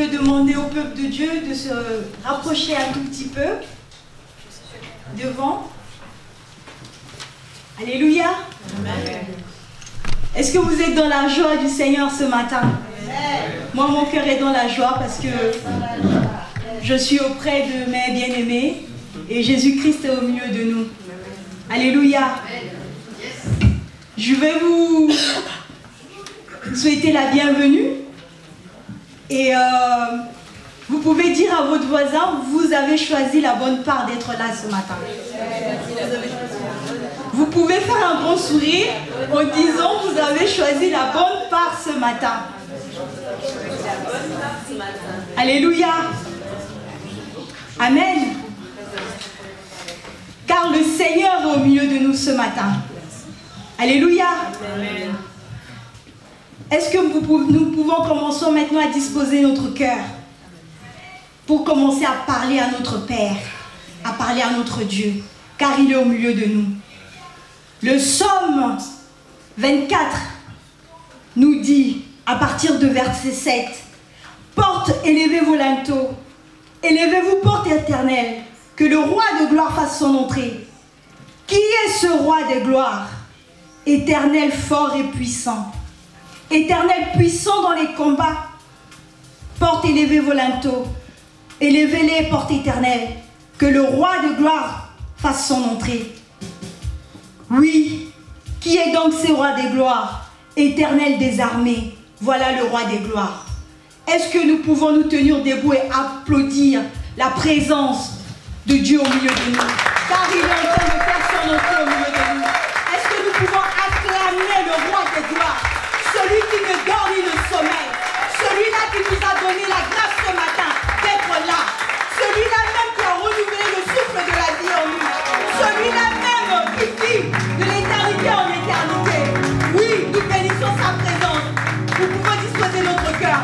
veux demander au peuple de Dieu de se rapprocher un tout petit peu devant. Alléluia. Amen. Est-ce que vous êtes dans la joie du Seigneur ce matin? Amen. Moi, mon cœur est dans la joie parce que je suis auprès de mes bien-aimés et Jésus-Christ est au milieu de nous. Alléluia. Je vais vous souhaiter la bienvenue et vous pouvez dire à votre voisin, vous avez choisi la bonne part d'être là ce matin. Vous pouvez faire un grand sourire en disant, vous avez choisi la bonne part ce matin. Alléluia. Amen. Car le Seigneur est au milieu de nous ce matin. Alléluia. Amen. Est-ce que nous pouvons commencer maintenant à disposer notre cœur pour commencer à parler à notre Père, à parler à notre Dieu, car il est au milieu de nous. Le psaume 24 nous dit, à partir de verset 7, « Porte, élevez vos linteaux, élevez-vous, porte éternelle, que le roi de gloire fasse son entrée. Qui est ce roi de gloire? Éternel, fort et puissant. Éternel, puissant dans les combats. Porte, élevez vos linteaux, élevez-les, porte éternelle, que le roi de gloire fasse son entrée. » Oui, qui est donc ce roi des gloires? Éternel des armées, voilà le roi des gloires. Est-ce que nous pouvons nous tenir debout et applaudir la présence de Dieu au milieu de nous? Car il est en train de faire son entrée au milieu de nous. Est-ce que nous pouvons acclamer le roi des gloires, celui qui ne dort ni ne sommeille, celui-là qui nous a donné la grâce ce matin d'être là, celui-là même qui a renouvelé le souffle de la vie en nous, celui-là même qui vit de l'éternité en éternité. Oui, nous bénissons sa présence. Nous pouvons disposer notre cœur.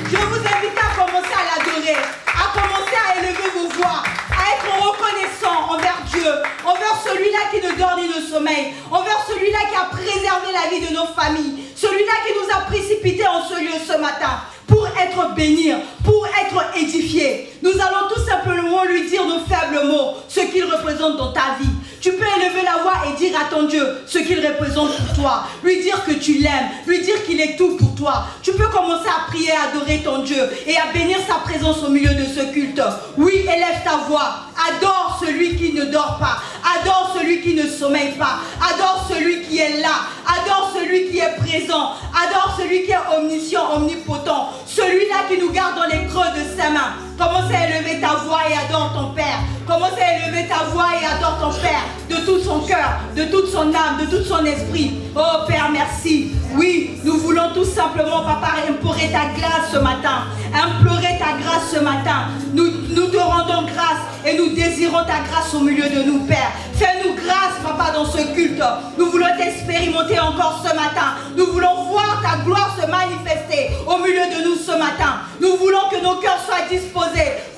Je vous invite à commencer à l'adorer, à commencer à élever vos voix, à être reconnaissant envers Dieu, envers celui-là qui ne dort ni ne sommeille, envers celui-là qui a préservé la vie de nos familles, celui-là qui nous a précipités en ce lieu ce matin pour être bénis, pour être édifiés. Nous allons tout simplement lui dire nos faibles mots, ce qu'il représente dans ta vie. Tu peux élever la voix et dire à ton Dieu ce qu'il représente pour toi. Lui dire que tu l'aimes, lui dire qu'il est tout pour toi. Tu peux commencer à prier, à adorer ton Dieu et à bénir sa présence au milieu de ce culte. Oui, élève ta voix. Adore celui qui ne dort pas. Adore celui qui ne sommeille pas. Adore celui qui est là. Adore celui qui est présent. Adore celui qui est omniscient, omnipotent. Celui-là qui nous garde dans les creux de ses mains. Commence à élever ta voix et adore ton Père. Commence à élever ta voix et adore ton Père de tout son cœur, de toute son âme, de tout son esprit. Oh Père, merci. Oui, nous voulons tout simplement, Papa, implorer ta grâce ce matin. Implorer ta grâce ce matin. Nous te rendons grâce et nous désirons ta grâce au milieu de nous, Père. Fais-nous grâce, Papa, dans ce culte. Nous voulons t'expérimenter encore ce matin. Nous voulons voir ta gloire se manifester au milieu de nous ce matin. Nous voulons que nos cœurs soient disposés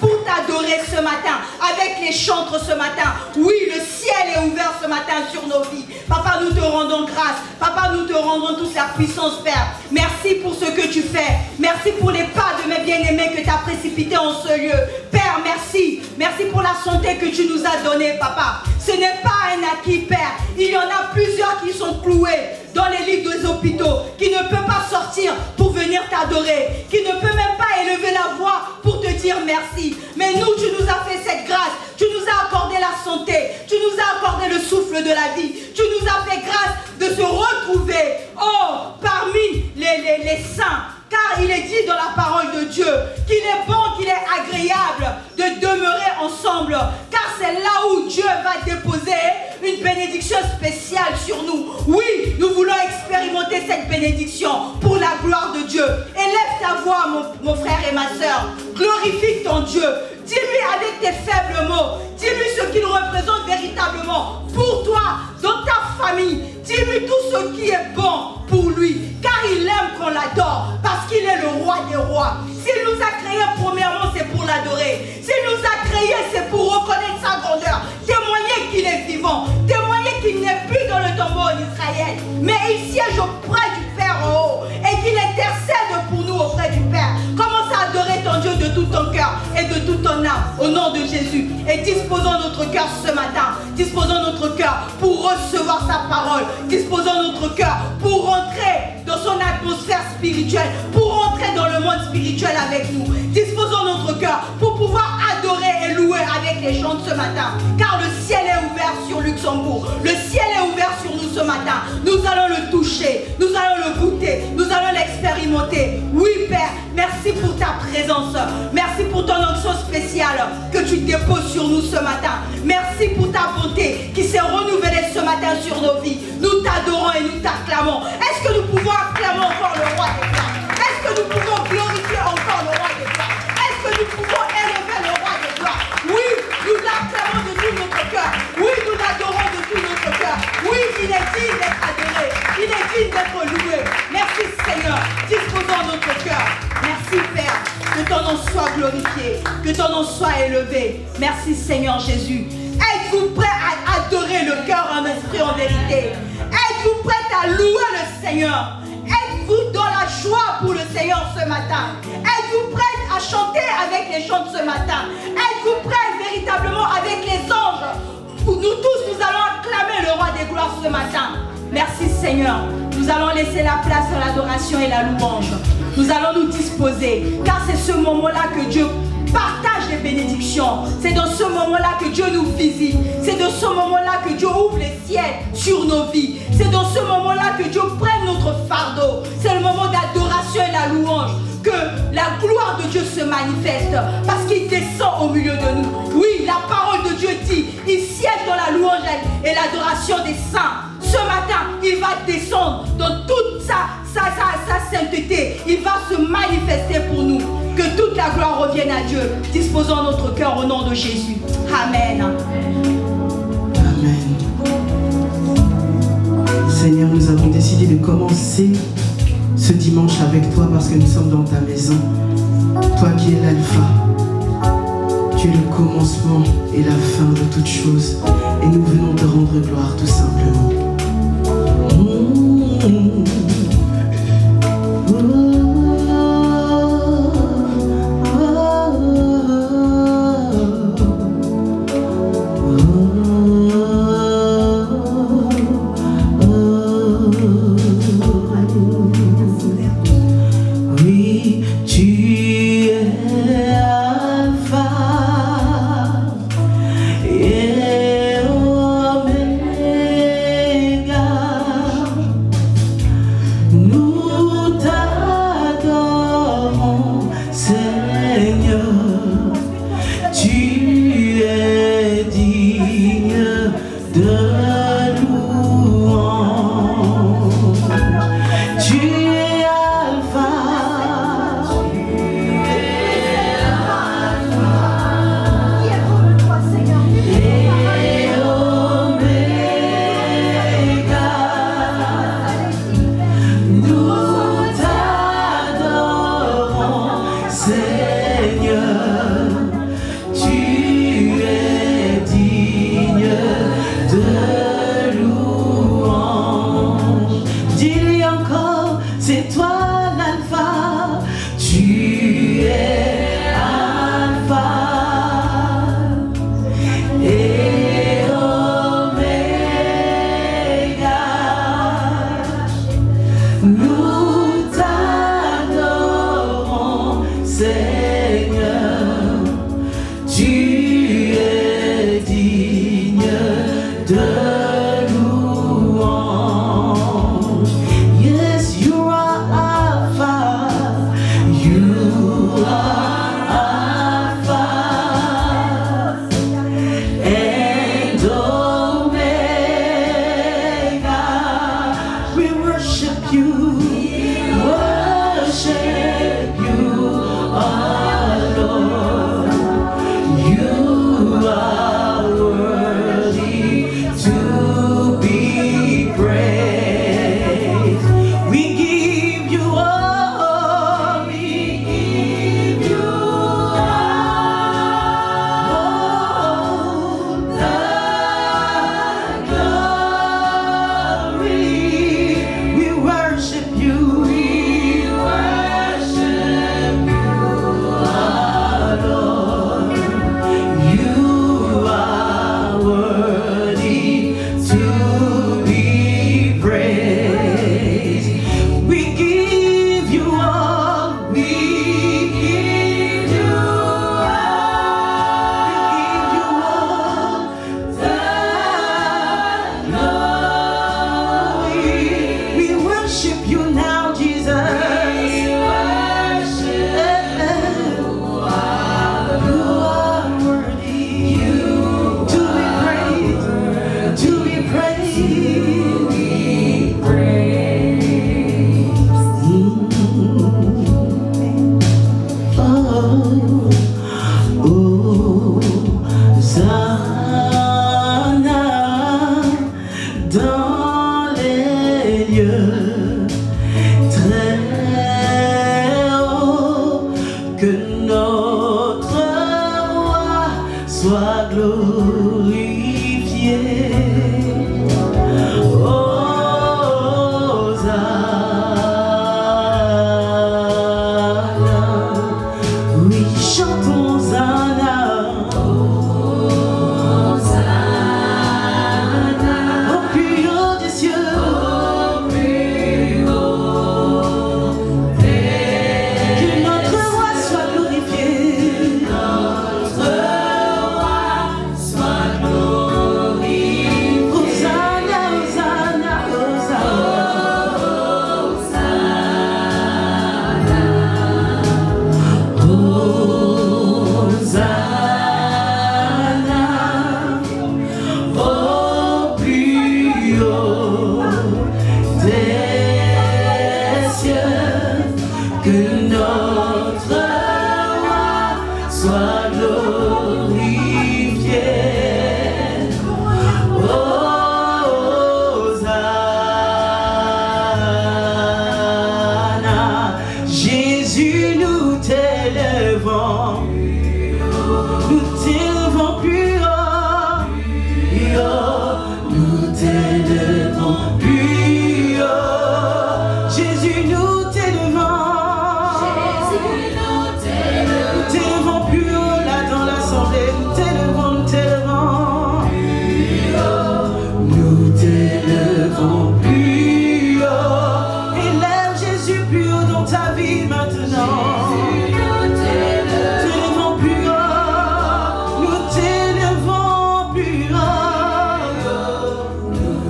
pour t'adorer ce matin, avec les chantres ce matin. Oui, le ciel est ouvert ce matin sur nos vies. Papa, nous te rendons grâce. Papa, nous te rendons toute la puissance, Père. Merci pour ce que tu fais. Merci pour les pas de mes bien-aimés que tu as précipités en ce lieu. Père, merci. Merci pour la santé que tu nous as donnée, Papa. Ce n'est pas un acquis, Père. Il y en a plusieurs qui sont cloués dans les lits des hôpitaux, qui ne peuvent pas sortir pour venir t'adorer, qui ne peuvent même pas élever la voix pour te dire merci. Mais nous, tu nous as fait cette grâce. Tu nous as accordé la santé. Tu nous as accordé le souffle de la vie. Tu nous as fait grâce de se retrouver, oh, parmi les saints. Car il est dit dans la parole de Dieu qu'il est bon, qu'il est agréable de demeurer ensemble. Car c'est là où Dieu va déposer une bénédiction spéciale sur nous. Oui, nous voulons expérimenter cette bénédiction pour la gloire de Dieu. Élève ta voix, mon frère et ma soeur. Glorifie ton Dieu. Dis-lui avec tes faibles mots. Dis-lui ce qu'il représente véritablement pour toi, dans ta famille. Dis-lui tout ce qui est bon pour lui. Car il aime qu'on l'adore. Parce qu'il est le roi des rois. S'il nous a créés, premièrement, c'est pour l'adorer. S'il nous a créés, c'est pour reconnaître sa grandeur. Témoigner qu'il est vivant. Témoigner qu'il n'est plus dans le tombeau en Israël. Mais il siège auprès du Père en haut. Et qu'il intercède pour nous auprès du Père. Commence à adorer ton Dieu notre cœur ce matin. Disposons notre cœur pour recevoir sa parole. Disposons notre cœur pour rentrer dans son atmosphère spirituelle, pour rentrer dans le monde spirituel avec nous. Disposons notre cœur pour pouvoir adorer et louer avec les chants de ce matin. Car le ciel est ouvert sur Luxembourg. Le ciel est ouvert sur nous ce matin. Nous allons le toucher, nous allons le goûter, nous allons l'expérimenter. Oui, Père, merci pour ta présence. Merci pour ton onction spéciale que tu déposes sur nous ce matin. Merci pour ta bonté qui s'est renouvelée ce matin sur nos vies. Nous t'adorons et nous t'acclamons. Est-ce que nous pouvons acclamer encore le roi des gloires? Est-ce que nous pouvons glorifier encore le roi des gloires? Est-ce que nous pouvons élever le roi des gloires? Oui, nous l'acclamons de tout notre cœur. Oui, nous l'adorons de tout notre cœur. Oui, il est digne d'être adoré. Il est digne d'être loué. Merci Seigneur. Disposons notre cœur. Merci Père. Que ton nom soit glorifié. Que ton nom soit élevé. Merci Seigneur Jésus. Êtes-vous prêts à adorer le cœur en esprit en vérité? Êtes-vous prêts à louer le Seigneur? Êtes-vous dans la joie pour le Seigneur ce matin? Êtes-vous prêts à chanter avec les chants de ce matin? Êtes-vous prêts véritablement avec les anges? Nous tous, nous allons acclamer le roi des gloires ce matin. Merci Seigneur. Nous allons laisser la place à l'adoration et la louange. Nous allons nous disposer, car c'est ce moment-là que Dieu partage les bénédictions. C'est dans ce moment-là que Dieu nous visite. C'est dans ce moment-là que Dieu ouvre les ciels sur nos vies. C'est dans ce moment-là que Dieu prenne notre fardeau. C'est le moment d'adoration et la louange. Que la gloire de Dieu se manifeste parce qu'il descend au milieu de nous. Oui, la parole de Dieu dit, il siège dans la louange et l'adoration des saints. Ce matin, il va descendre dans toute sa sainteté. Il va se manifester pour nous. Que toute la gloire revienne à Dieu. Disposons notre cœur au nom de Jésus. Amen. Amen. Seigneur, nous avons décidé de commencer ce dimanche avec toi parce que nous sommes dans ta maison. Toi qui es l'alpha, tu es le commencement et la fin de toutes choses. Et nous venons te rendre gloire tout simplement. Yeah.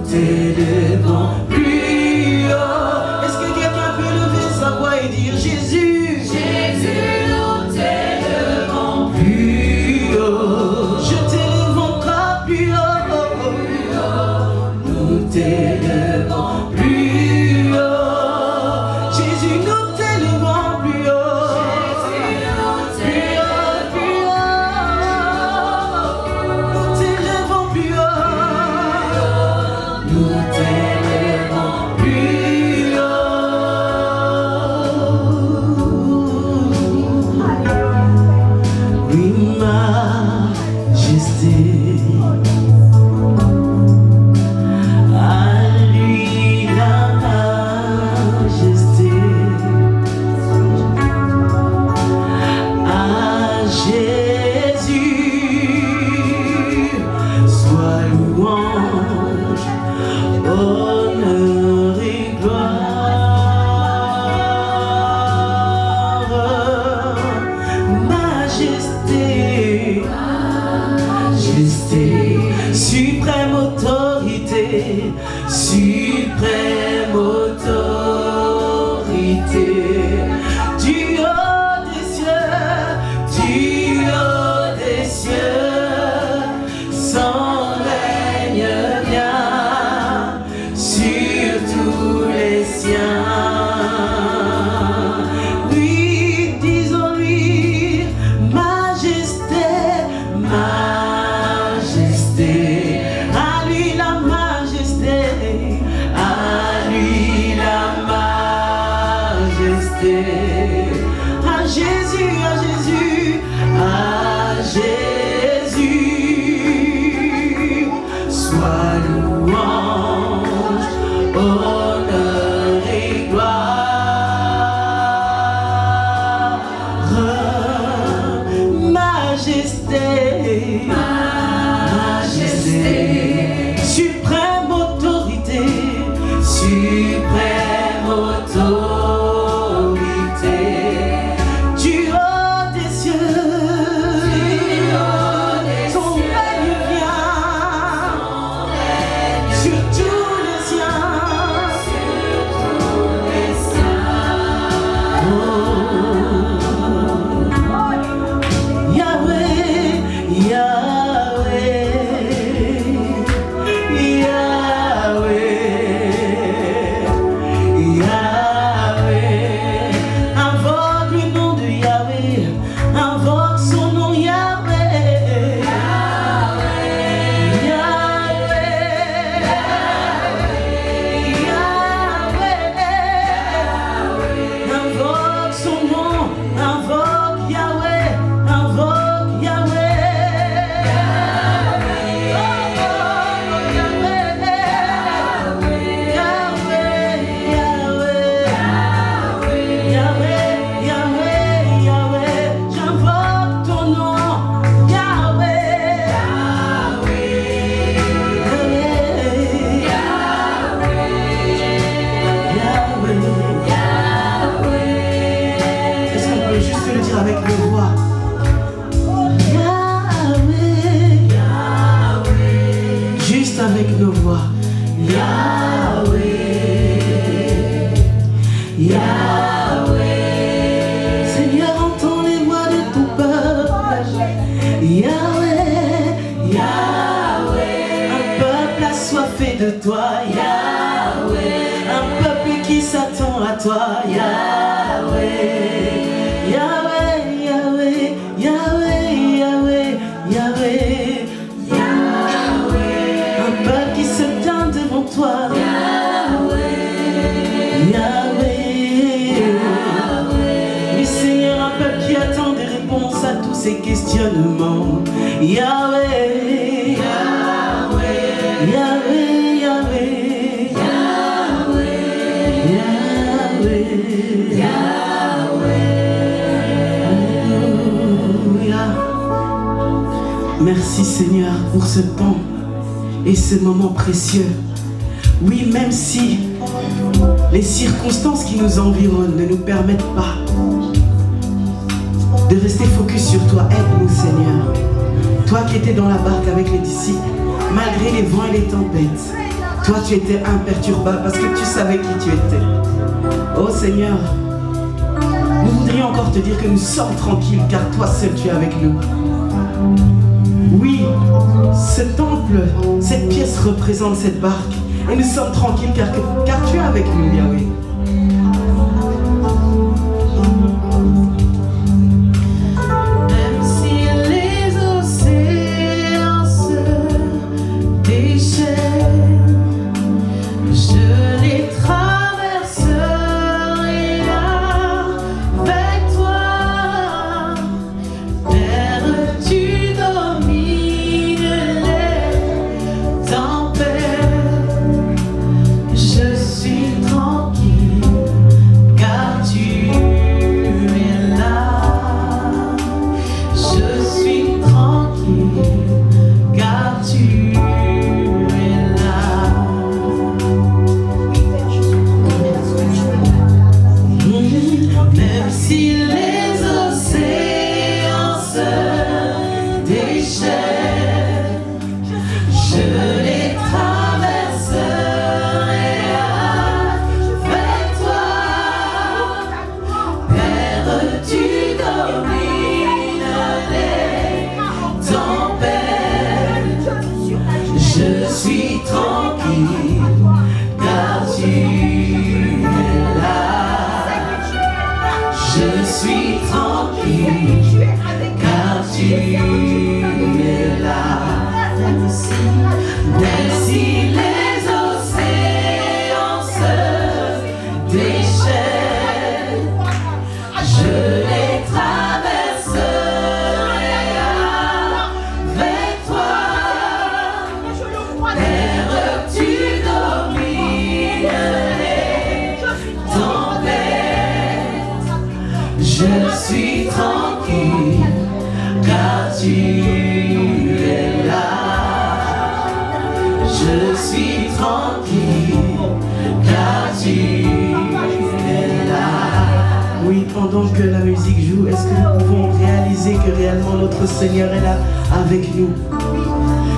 t'élevons plus haut. Est-ce que quelqu'un peut lever sa voix et dire Jésus? Jésus, nous t'élevons Plus haut. Je t'élève encore plus haut. Nous t'élevons plus haut. Jésus, nous t'élevons plus haut. Plus haut, plus haut. Nous t'élevons plus haut. Nous t'élevons plus haut. Oui, majesté. À lui la majesté, à Jésus soit louange, honneur et gloire. Majesté, majesté, suprême autorité, suprême autorité, du haut des cieux, son règne vient sur tous les siens. Lui, disons-lui, majesté, majesté, à lui la majesté, à lui la majesté, à Jésus, à Jésus, à Jésus, soit louange, honneur et gloire. Majesté, majesté, suprême autorité, suprême autorité, du haut des cieux, son règne vient sur tous les siens. Yahweh, Yahweh, Yahweh, Yahweh. Invoque le nom de Yahweh, invoque son nom Yahweh. Yahweh, Yahweh, invoque son nom, invoque Yahweh, invoque Yahweh. J'invoque ton nom, Yahweh. Est-ce qu'on peut juste le dire avec nos voix? Yahweh, juste avec nos voix. Yahweh, Yahweh. Seigneur, entends les voix de ton peuple. Yahweh, Yahweh. Un peuple assoiffé de toi, Yahweh. Un peuple qui s'attend à toi, Yahweh. Yahweh, Yahweh, Yahweh, Yahweh, Yahweh. Yahweh. Un peuple qui se tient devant toi, Yahweh. Yahweh. Oui, Seigneur, un peuple qui attend des réponses à tous ces questionnements. Yahweh, Yahweh, Yahweh, Yahweh, Yahweh, Yahweh, Alléluia. Merci Seigneur pour ce temps et ce moment précieux. Oui, même si les circonstances qui nous environnent ne nous permettent pas de rester focus sur toi, aide-nous Seigneur. Toi qui étais dans la barque avec les disciples, malgré les vents et les tempêtes, Toi, tu étais imperturbable parce que tu savais qui tu étais. Oh Seigneur, nous voudrions encore te dire que nous sommes tranquilles car toi seul tu es avec nous. Oui, ce temple, cette pièce représente cette barque. Et nous sommes tranquilles car tu es avec nous, Yahweh. Même si les océans se déchaînent, je les traverserai avec toi. Père, tu domines les tempêtes. Je suis tranquille car tu es là. Je suis tranquille car tu es là. Même si les océans se déchaînent, je les traverserai avec toi. Père, tu domines les tempêtes. Je suis tranquille car tu es là. Je suis tranquille car tu es là. Même si les océans se déchaînent, je les traverserai avec toi. Père, tu domines les tempêtes. Je suis tranquille car tu es là. Je suis tranquille car tu es là. Oui, pendant que la musique joue, est-ce que nous pouvons réaliser que réellement notre Seigneur est là avec nous?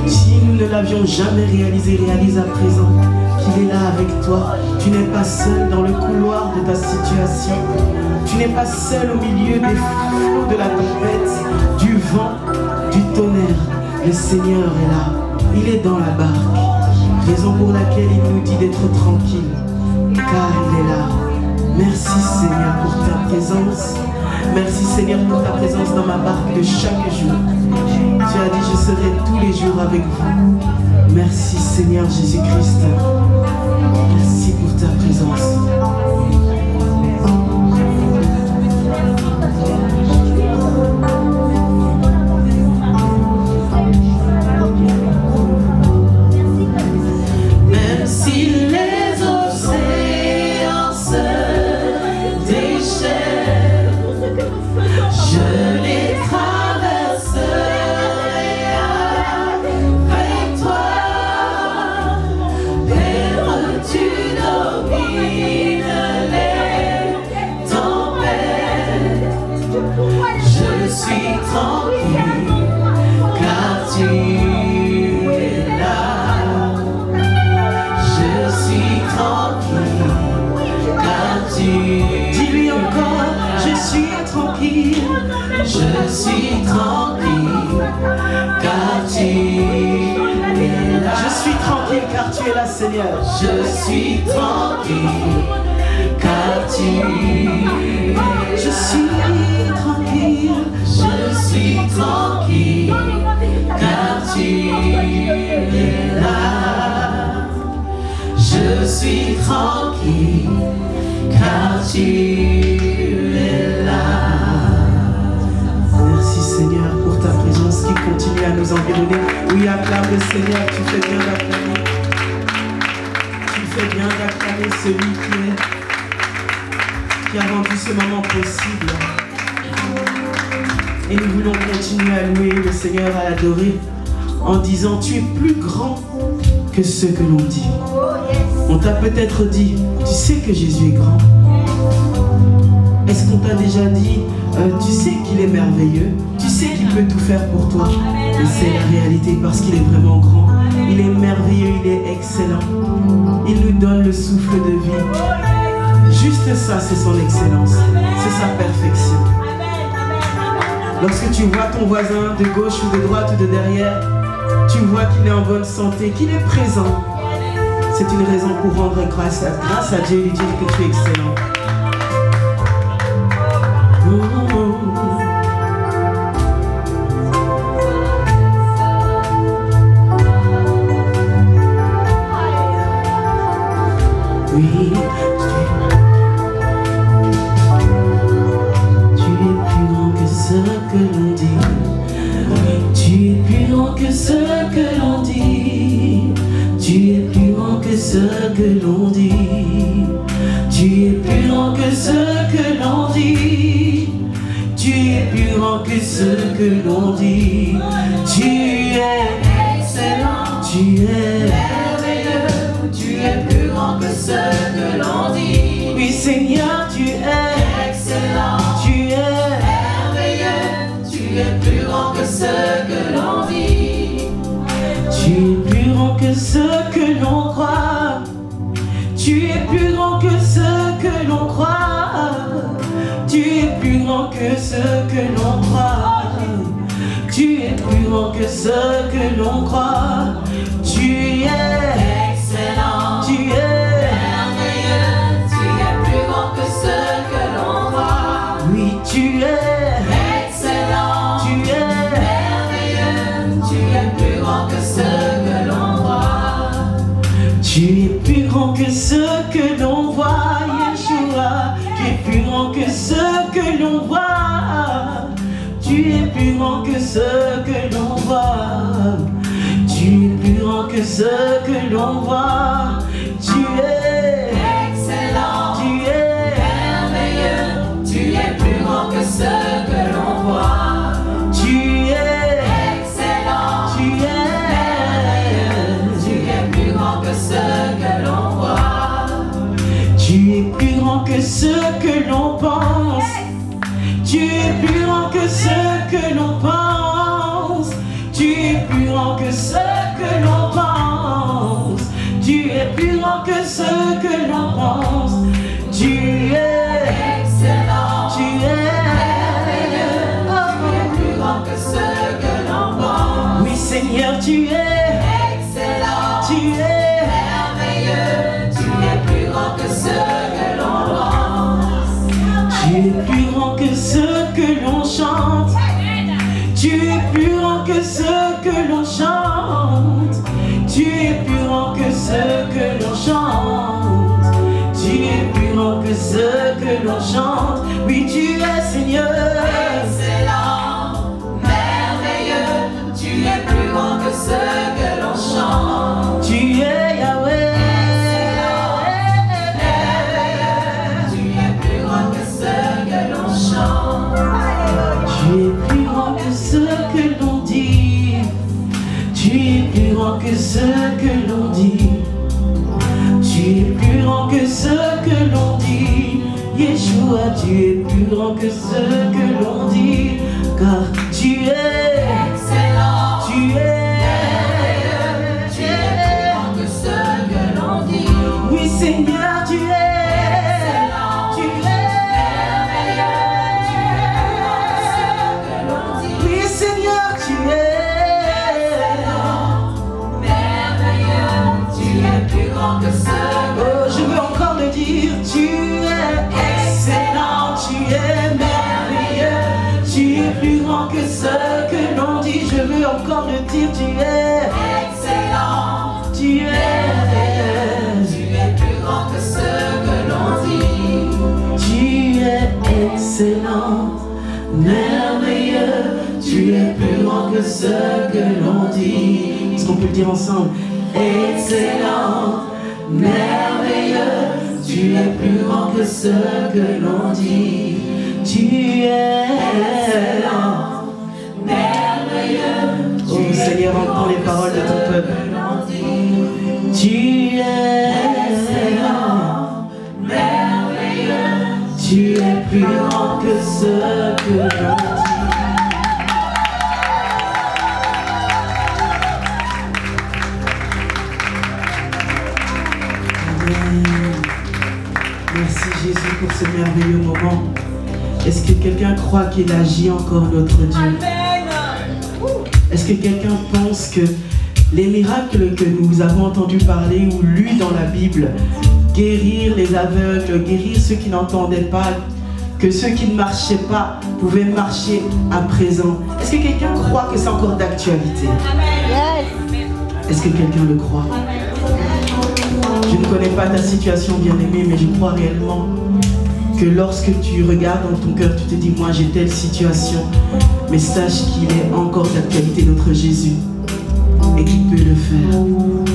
Si nous ne l'avions jamais réalisé, réalise à présent qu'il est là avec toi. Tu n'es pas seul dans le couloir de ta situation. Tu n'es pas seul au milieu des flots de la tempête, du vent, du tonnerre. Le Seigneur est là. Il est dans la barque. Raison pour laquelle il nous dit d'être tranquille, car il est là. Merci Seigneur pour ta présence. Merci Seigneur pour ta présence dans ma barque de chaque jour. Tu as dit je serai tous les jours avec vous. Merci Seigneur Jésus-Christ. Merci pour ta présence. Même si les océans se déchaînent, je les traverserai avec toi. Père, tu domines les tempêtes. Je suis tranquille car tu es là. Je suis tranquille car tu Dis-lui encore, je suis tranquille. Je suis tranquille car tu es là. Je suis tranquille car tu es là Seigneur. Je suis tranquille car tu es là. Je suis tranquille. Je suis tranquille car tu es là. Je suis tranquille car tu es là. Merci Seigneur pour ta présence qui continue à nous environner. Oui, acclame le Seigneur, tu fais bien d'acclamer. Tu fais bien d'acclamer celui qui a rendu ce moment possible. Et nous voulons continuer à louer le Seigneur, à l'adorer, en disant tu es plus grand que ce que l'on dit. On t'a peut-être dit, tu sais que Jésus est grand. Est-ce qu'on t'a déjà dit, tu sais qu'il est merveilleux, tu sais qu'il peut tout faire pour toi? Et c'est la réalité parce qu'il est vraiment grand. Il est merveilleux, il est excellent. Il nous donne le souffle de vie. Juste ça, c'est son excellence. C'est sa perfection. Lorsque tu vois ton voisin de gauche ou de droite ou de derrière, tu vois qu'il est en bonne santé, qu'il est présent. C'est une raison pour rendre grâce à Dieu et lui dire que tu es excellent. Oui, tu es plus grand que ce que l'on dit. Tu es plus grand que ce que l'on dit. Tu es plus grand que ce que l'on dit. Tu es plus grand que ce que l'on dit. Tu es plus grand que ce que l'on dit. Tu es excellent. Tu es merveilleux. Tu es plus grand que ce que l'on dit. Oui, Seigneur, tu es excellent. Tu es merveilleux. Tu es plus grand que ce que l'on dit. Tu es plus grand que ce que l'on croit. Tu es plus grand que ce que l'on croit. Tu es plus grand que ce que l'on croit. Tu es plus grand que ce que l'on croit. Tu es excellent. Tu es merveilleux. Tu es plus grand que ce que l'on croit. Oui, tu es excellent. Tu es merveilleux. Tu es plus grand que ce que l'on voit. Tu es plus grand que ce que l'on voit, Yeshua. Tu es plus grand que ce que l'on voit. Tu es plus grand que ce que l'on voit. Tu es plus grand que ce que l'on voit. Tu es excellent. Tu es merveilleux. Tu es plus grand que ce que l'on voit. Tu es excellent. Tu es merveilleux. Tu es plus grand que ce que l'on voit. Tu es plus grand que ce que l'on pense. Tu es plus grand que ce que l'on pense. Tu es plus grand que ce que l'on pense. Tu es plus grand que ce que l'on pense. Tu es excellent. Tu es merveilleux. Tu es plus grand que ce que l'on pense. Oui, Seigneur, tu es excellent. Tu es merveilleux. Tu es plus grand que ce que l'on pense. Tu es plus grand que ce que l'on chante. Tu es plus grand que ce que l'on chante. Tu es plus grand que ce que l'on chante. Tu es plus grand que ce que l'on chante. Oui, tu es Seigneur. Excellent, merveilleux. Tu es plus grand que ce que l'on chante. Tu es Yahweh. Excellent, merveilleux. Tu es plus grand que ce que l'on chante. Tu es plus grand que ce que l'on dit. Tu es plus grand que ce que l'on dit. Tu es plus grand que ce que l'on dit. Yeshua, tu es plus grand que ce que l'on dit. Car tu es excellent. Tu es merveilleux. Tu es plus grand que ce que l'on dit. Oui, Seigneur, tu es excellent. Tu es merveilleux. Tu es plus grand que ce que l'on dit. Oui, Seigneur, tu es que ce que oh, je veux encore le dire. Tu es excellent. Tu es merveilleux. Tu es plus grand que ce que l'on dit. Je veux encore le dire. Tu es excellent. Tu es plus grand que ce que l'on dit. Tu es excellent, merveilleux. Tu es plus grand que ce que l'on dit. Est-ce qu'on peut le dire ensemble? Excellent, merveilleux, tu es plus grand que ce que l'on dit. Tu es excellent, merveilleux. Oh Seigneur, entends les paroles de ton peuple. Tu es excellent, merveilleux. Tu es plus grand que ce que l'on dit. Amen. Merci Jésus pour ce merveilleux moment. Est-ce que quelqu'un croit qu'il agit encore notre Dieu? Amen. Est-ce que quelqu'un pense que les miracles que nous avons entendu parler ou lus dans la Bible, guérir les aveugles, guérir ceux qui n'entendaient pas, que ceux qui ne marchaient pas pouvaient marcher à présent, est-ce que quelqu'un croit que c'est encore d'actualité? Est-ce que quelqu'un le croit? Je ne connais pas ta situation, bien-aimée, mais je crois réellement que lorsque tu regardes dans ton cœur, tu te dis, moi j'ai telle situation, mais sache qu'il est encore d'actualité, notre Jésus, et qu'il peut le faire.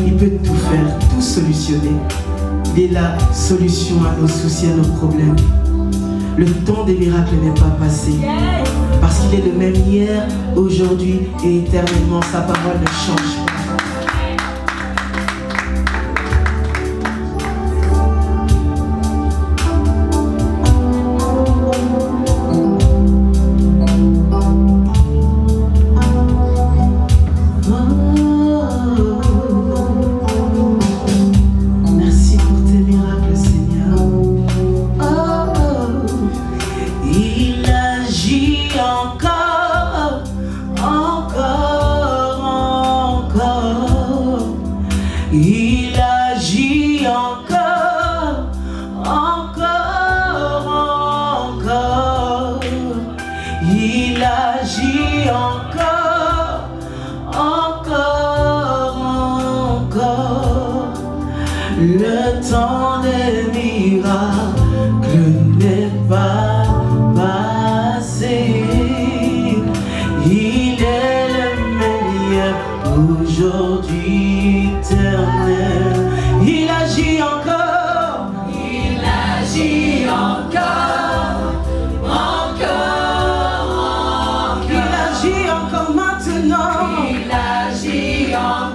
Il peut tout faire, tout solutionner. Il est la solution à nos soucis, à nos problèmes. Le temps des miracles n'est pas passé, parce qu'il est le même hier, aujourd'hui et éternellement. Sa parole ne change pas. Le temps des miracles n'est pas passé. Il est le meilleur aujourd'hui, éternel. Il agit encore. Il agit encore. Encore. Il agit encore maintenant. Il agit encore.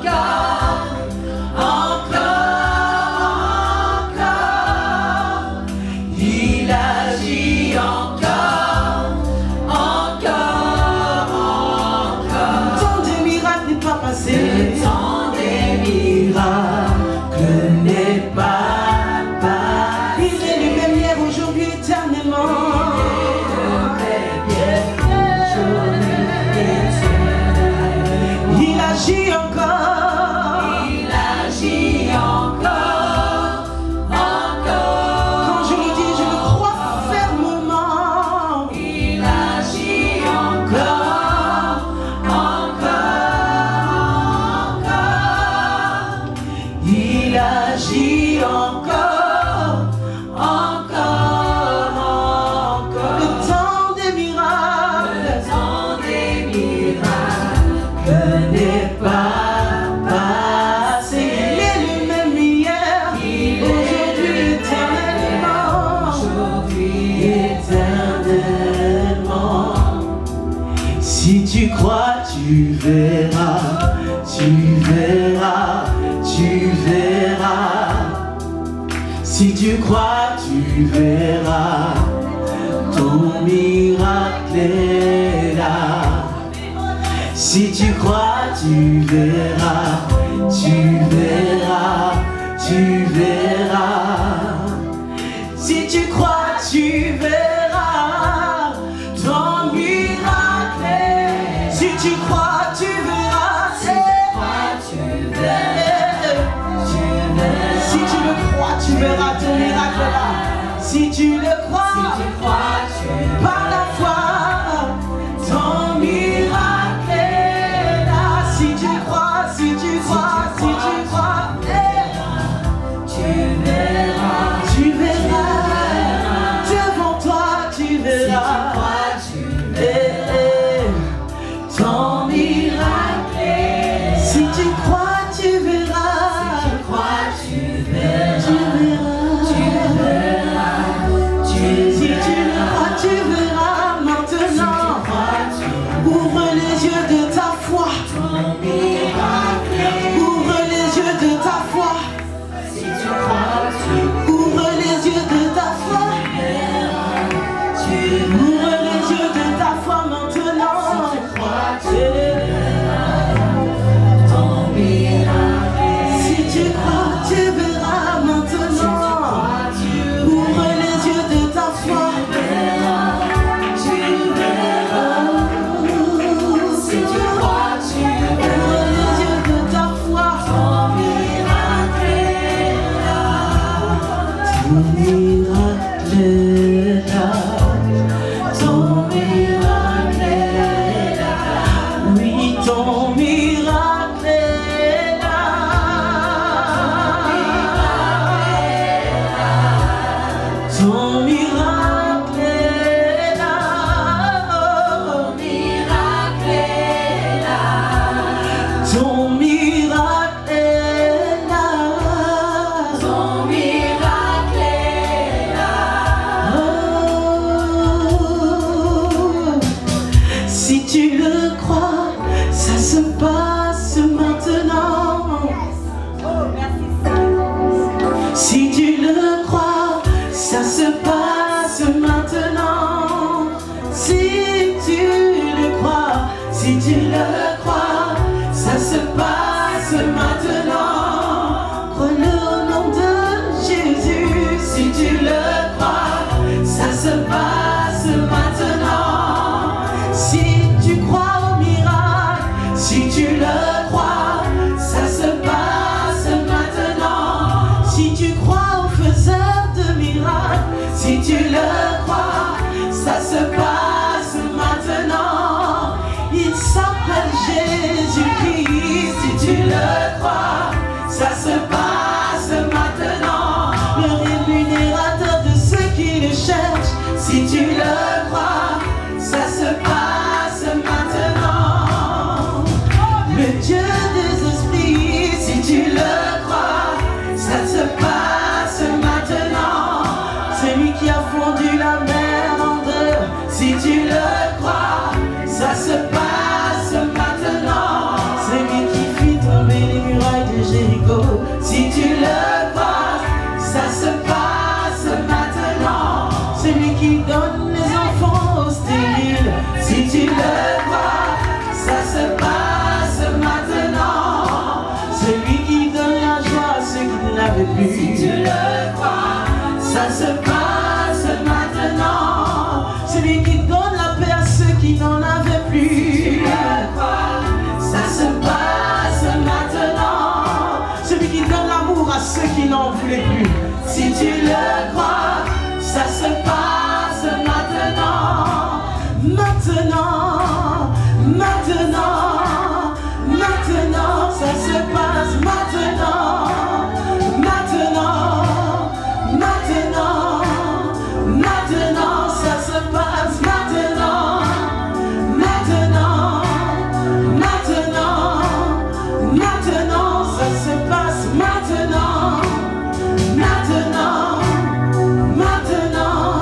Si tu crois, tu verras, tu verras, tu verras. Si tu crois, tu verras, ton miracle est là. Si tu crois, tu verras, tu verras, tu verras. Si tu crois, tu verras, ton miracle est. Si tu crois, tu verras. Si tu verras, si tu le crois, tu verras ton miracle là. Si tu le crois, par la foi, ton miracle est là. Si tu crois, si tu crois, si tu crois, tu verras, tu verras, devant toi tu verras, ton miracle est. Si tu crois, tu verras, tu verras, tu verras, si tu le crois, tu verras. Si tu le crois, ça se passe maintenant. Si tu le crois, si tu le crois, ça se passe maintenant. Crois-le au nom de Jésus. Si tu le crois, ça se passe maintenant. Si tu crois au miracle, si tu le crois, ça se passe maintenant. Si tu crois au faiseur de miracles, si tu le crois, ça se passe maintenant. Il s'appelle Jésus-Christ. Si tu le crois, ça se passe maintenant. Le rémunérateur de ceux qui le cherchent. Si tu le crois, ça se passe maintenant. Le Dieu des esprits, si tu le crois, ça se passe maintenant. Celui qui a fondu la mer en deux, si tu le crois, ça se passe maintenant. Celui qui fit tomber les murailles de Jéricho, si tu le crois, ça se passe maintenant. Celui qui donne les enfants aux stériles, si tu le crois, ça se passe maintenant. Celui qui donne la joie à ceux qui n'avaient plus, si tu le crois, ça se passe maintenant. Celui qui donne la paix à ceux qui n'en avaient plus, si tu le crois, ça se passe maintenant. Celui qui donne l'amour à ceux qui n'en voulaient plus, si tu le crois, ça se passe maintenant. Maintenant, maintenant, maintenant, ça se passe maintenant. Maintenant, maintenant, maintenant, ça se passe maintenant. Maintenant, maintenant, maintenant, ça se passe maintenant. Maintenant, maintenant, maintenant,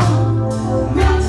maintenant.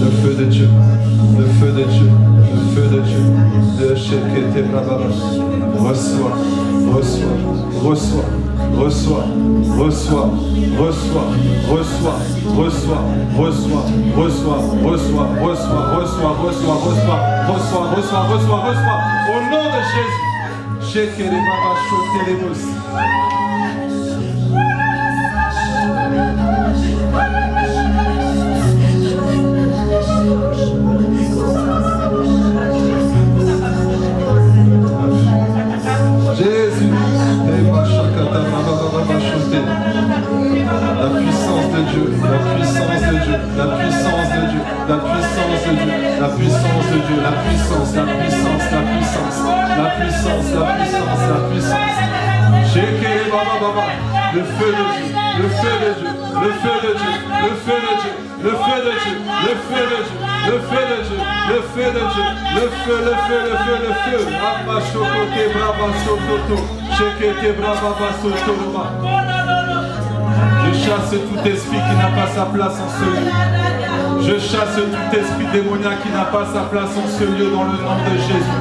le feu de Dieu, le feu de Dieu, le feu de Dieu. De Shekete Brababa. Reçois, reçois, reçois, reçois, reçois, reçois, reçois, reçois, reçois, reçois, reçois, reçois, reçois, reçois, reçois, reçois, reçois, reçois, reçois, au nom de Jésus. Shekere Baba Shotelebos. Jésus, la puissance de Dieu, la puissance de Dieu, la puissance de Dieu, la puissance de Dieu, la puissance de Dieu, la puissance, la puissance, la puissance, la puissance, la puissance, la puissance. Shekere Baba Baba, le feu de Dieu, le feu de Dieu, le feu de Dieu, le feu de Dieu, le feu de Dieu, le feu de Dieu, le feu de Dieu, le feu de Dieu, le feu, le feu, le feu, le feu. Abba Shokote Braba Sototo, Shekete Braba Basotoroba. Je chasse tout esprit qui n'a pas sa place en ce lieu. Je chasse tout esprit démoniaque qui n'a pas sa place en ce lieu dans le nom de Jésus.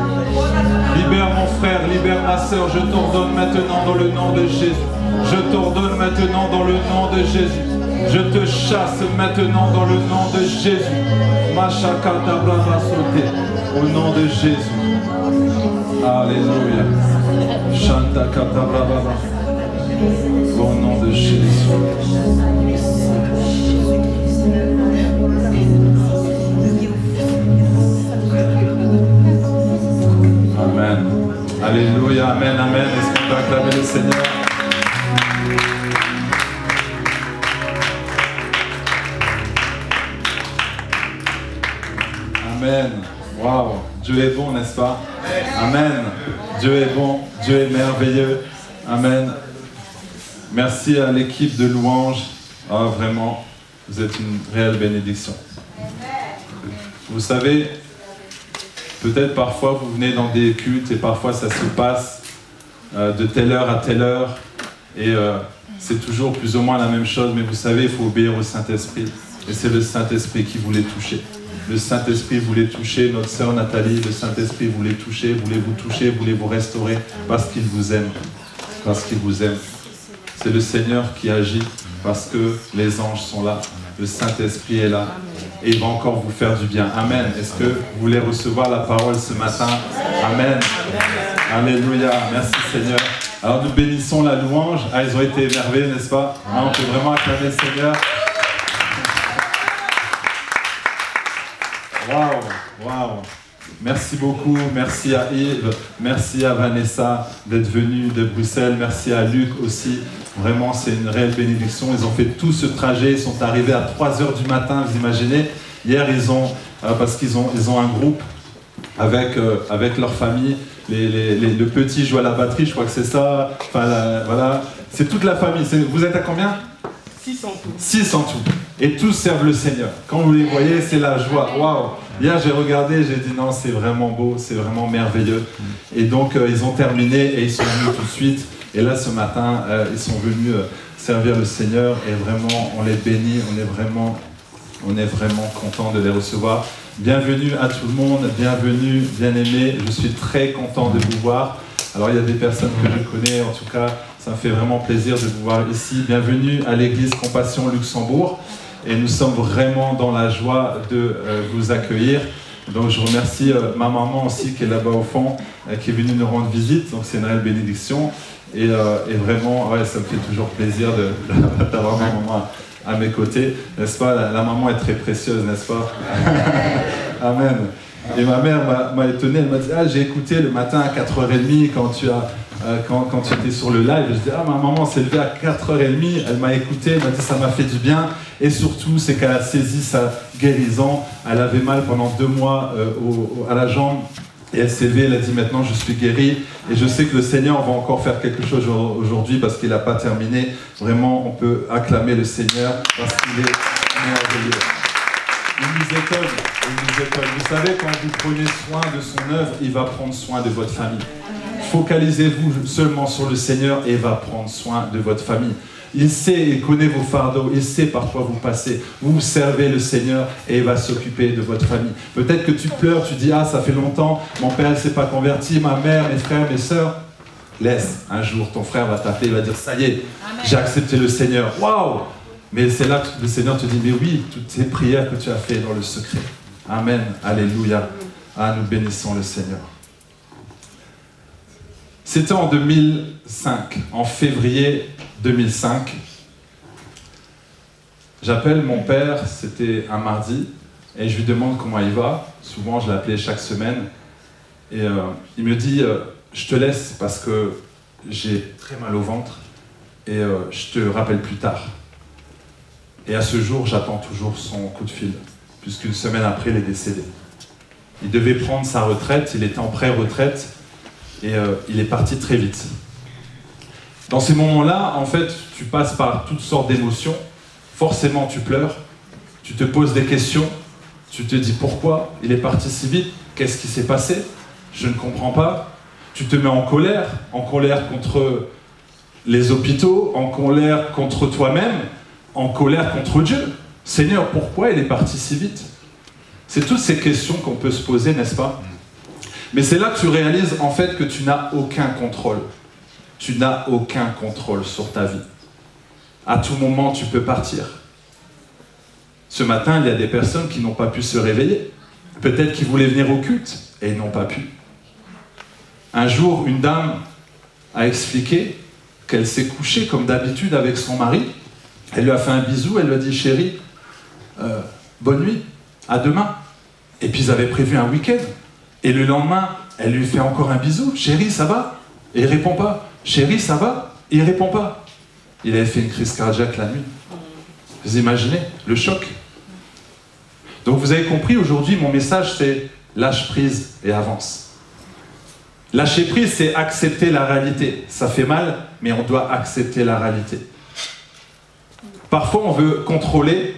Libère mon frère, libère ma soeur, je t'ordonne maintenant dans le nom de Jésus. Je t'ordonne maintenant dans le nom de Jésus. Je te chasse maintenant dans le nom de Jésus. Machakata Brava sauté. Au nom de Jésus. Alléluia. Chanta Kata Brava. Au nom de Jésus. Amen. Alléluia. Amen. Amen. Est-ce qu'on peut acclamer le Seigneur? Amen. Waouh. Dieu est bon, n'est-ce pas? Amen. Dieu est bon. Dieu est merveilleux. Amen. Merci à l'équipe de louanges. Ah, vraiment, vous êtes une réelle bénédiction. Vous savez, peut-être parfois vous venez dans des cultes et parfois ça se passe de telle heure à telle heure et c'est toujours plus ou moins la même chose, mais vous savez, il faut obéir au Saint-Esprit et c'est le Saint-Esprit qui voulait toucher. Le Saint-Esprit voulait toucher notre sœur Nathalie, le Saint-Esprit voulait vous toucher, voulait vous restaurer parce qu'il vous aime, parce qu'il vous aime. C'est le Seigneur qui agit parce que les anges sont là, le Saint-Esprit est là et il va encore vous faire du bien. Amen. Est-ce que vous voulez recevoir la parole ce matin? Amen. Alléluia. Merci Seigneur. Alors nous bénissons la louange. Ah, ils ont été émerveillés, n'est-ce pas? Ah, on peut vraiment acclamer le Seigneur. Waouh, waouh. Merci beaucoup, merci à Yves, merci à Vanessa d'être venue de Bruxelles, merci à Luc aussi. Vraiment, c'est une réelle bénédiction. Ils ont fait tout ce trajet, ils sont arrivés à 3 h du matin, vous imaginez. Hier, parce qu'ils ont un groupe avec leur famille. Le petit joue à la batterie, je crois que c'est ça. Enfin, voilà, c'est toute la famille. Vous êtes à combien? 6 en tout. 6 en tout. Et tous servent le Seigneur. Quand vous les voyez, c'est la joie. Waouh! Hier, j'ai regardé, j'ai dit non, c'est vraiment beau, c'est vraiment merveilleux. Et donc, ils ont terminé et ils sont venus tout de suite. Et là, ce matin, ils sont venus servir le Seigneur. Et vraiment, on les bénit, on est vraiment content de les recevoir. Bienvenue à tout le monde, bienvenue, bien-aimés. Je suis très content de vous voir. Alors, il y a des personnes que je connais, en tout cas, ça me fait vraiment plaisir de vous voir ici. Bienvenue à l'église Compassion Luxembourg. Et nous sommes vraiment dans la joie de vous accueillir. Donc je remercie ma maman aussi qui est là-bas au fond, qui est venue nous rendre visite. Donc c'est une réelle bénédiction. Et vraiment, ouais, ça me fait toujours plaisir d'avoir ma maman à mes côtés. N'est-ce pas? La maman est très précieuse, n'est-ce pas? Amen. Et ma mère m'a étonné, elle m'a dit « Ah, j'ai écouté le matin à 4h30 quand tu étais sur le live. » Je dis « Ah, ma maman s'est levée à 4h30, elle m'a écouté, elle m'a dit « Ça m'a fait du bien. » Et surtout, c'est qu'elle a saisi sa guérison. Elle avait mal pendant 2 mois à la jambe. Et elle s'est levée, elle a dit « Maintenant, je suis guérie. » Et je sais que le Seigneur va encore faire quelque chose aujourd'hui parce qu'il n'a pas terminé. Vraiment, on peut acclamer le Seigneur parce qu'il est merveilleux. Il nous étonne, il nous étonne. Vous savez, quand vous prenez soin de son œuvre, il va prendre soin de votre famille. Focalisez-vous seulement sur le Seigneur et il va prendre soin de votre famille. Il sait, il connaît vos fardeaux, il sait par quoi vous passez. Vous servez le Seigneur et il va s'occuper de votre famille. Peut-être que tu pleures, tu dis, ah, ça fait longtemps, mon père ne s'est pas converti, ma mère, mes frères, mes sœurs. Laisse, un jour, ton frère va t'appeler, il va dire, ça y est, j'ai accepté le Seigneur. Waouh! Mais c'est là que le Seigneur te dit, mais oui, toutes ces prières que tu as faites dans le secret. Amen, alléluia. Ah, nous bénissons le Seigneur. C'était en 2005, en février 2005. J'appelle mon père, c'était un mardi, et je lui demande comment il va. Souvent, je l'appelais chaque semaine. Et il me dit, je te laisse parce que j'ai très mal au ventre, et je te rappelle plus tard. Et à ce jour, j'attends toujours son coup de fil, puisqu'une semaine après, il est décédé. Il devait prendre sa retraite, il était en pré-retraite, et il est parti très vite. Dans ces moments-là, en fait, tu passes par toutes sortes d'émotions. Forcément, tu pleures, tu te poses des questions, tu te dis pourquoi il est parti si vite, qu'est-ce qui s'est passé, je ne comprends pas. Tu te mets en colère contre les hôpitaux, en colère contre toi-même, en colère contre Dieu. Seigneur, pourquoi il est parti si vite? C'est toutes ces questions qu'on peut se poser, n'est-ce pas? Mais c'est là que tu réalises en fait que tu n'as aucun contrôle. Tu n'as aucun contrôle sur ta vie. À tout moment, tu peux partir. Ce matin, il y a des personnes qui n'ont pas pu se réveiller. Peut-être qu'ils voulaient venir au culte et ils n'ont pas pu. Un jour, une dame a expliqué qu'elle s'est couchée comme d'habitude avec son mari. Elle lui a fait un bisou, elle lui a dit « Chérie, bonne nuit, à demain ». Et puis ils avaient prévu un week-end. Et le lendemain, elle lui fait encore un bisou. « Chérie, ça va ?» Et il répond pas. « Chérie, ça va ?» Et il répond pas. Il avait fait une crise cardiaque la nuit. Vous imaginez le choc? Donc vous avez compris, aujourd'hui, mon message, c'est lâche prise et avance. Lâcher prise, c'est accepter la réalité. Ça fait mal, mais on doit accepter la réalité. Parfois, on veut contrôler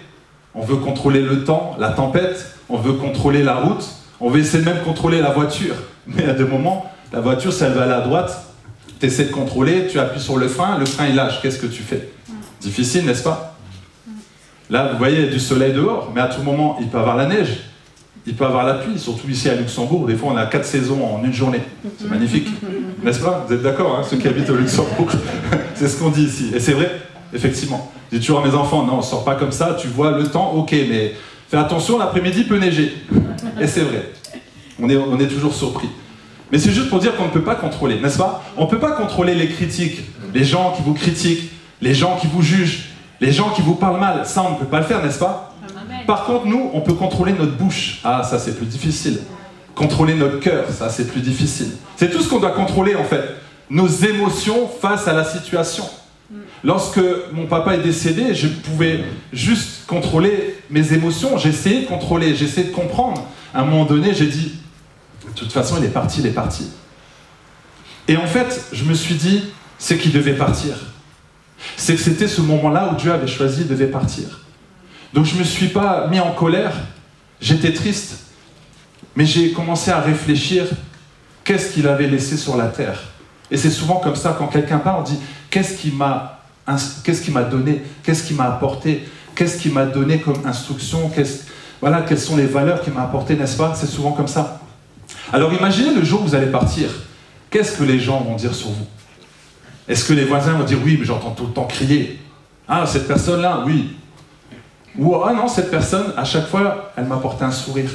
le temps, la tempête, on veut contrôler la route, on veut essayer de même contrôler la voiture. Mais à des moments, la voiture, si elle va aller à droite, tu essaies de contrôler, tu appuies sur le frein il lâche. Qu'est-ce que tu fais? Difficile, n'est-ce pas? Là, vous voyez, il y a du soleil dehors, mais à tout moment, il peut y avoir la neige, il peut y avoir la pluie, surtout ici à Luxembourg. Des fois, on a 4 saisons en une journée. C'est magnifique, n'est-ce pas? Vous êtes d'accord, hein, ceux qui habitent au Luxembourg? C'est ce qu'on dit ici. Et c'est vrai, effectivement. Je dis toujours à mes enfants, non, on ne sort pas comme ça, tu vois le temps, ok, mais fais attention, l'après-midi peut neiger. Et c'est vrai. On est toujours surpris. Mais c'est juste pour dire qu'on ne peut pas contrôler, n'est-ce pas? On ne peut pas contrôler les critiques, les gens qui vous critiquent, les gens qui vous jugent, les gens qui vous parlent mal. Ça, on ne peut pas le faire, n'est-ce pas? Amen. Par contre, nous, on peut contrôler notre bouche. Ah, ça, c'est plus difficile. Contrôler notre cœur, ça, c'est plus difficile. C'est tout ce qu'on doit contrôler, en fait. Nos émotions face à la situation. Lorsque mon papa est décédé, je pouvais juste contrôler mes émotions. J'ai essayé de contrôler, j'ai essayé de comprendre. À un moment donné, j'ai dit, de toute façon, il est parti, il est parti. Et en fait, je me suis dit, c'est qu'il devait partir. C'est que c'était ce moment-là où Dieu avait choisi, il devait partir. Donc je ne me suis pas mis en colère, j'étais triste. Mais j'ai commencé à réfléchir, qu'est-ce qu'il avait laissé sur la terre? Et c'est souvent comme ça, quand quelqu'un parle, on dit, qu'est-ce qui m'a donné? Qu'est-ce qui m'a apporté? Qu'est-ce qui m'a donné comme instruction? Voilà, quelles sont les valeurs qu'il m'a apportées, n'est-ce pas? C'est souvent comme ça. Alors imaginez le jour où vous allez partir. Qu'est-ce que les gens vont dire sur vous? Est-ce que les voisins vont dire, oui, mais j'entends tout le temps crier. Ah, cette personne-là, oui. Ou, ah non, cette personne, à chaque fois, elle m'apportait un sourire.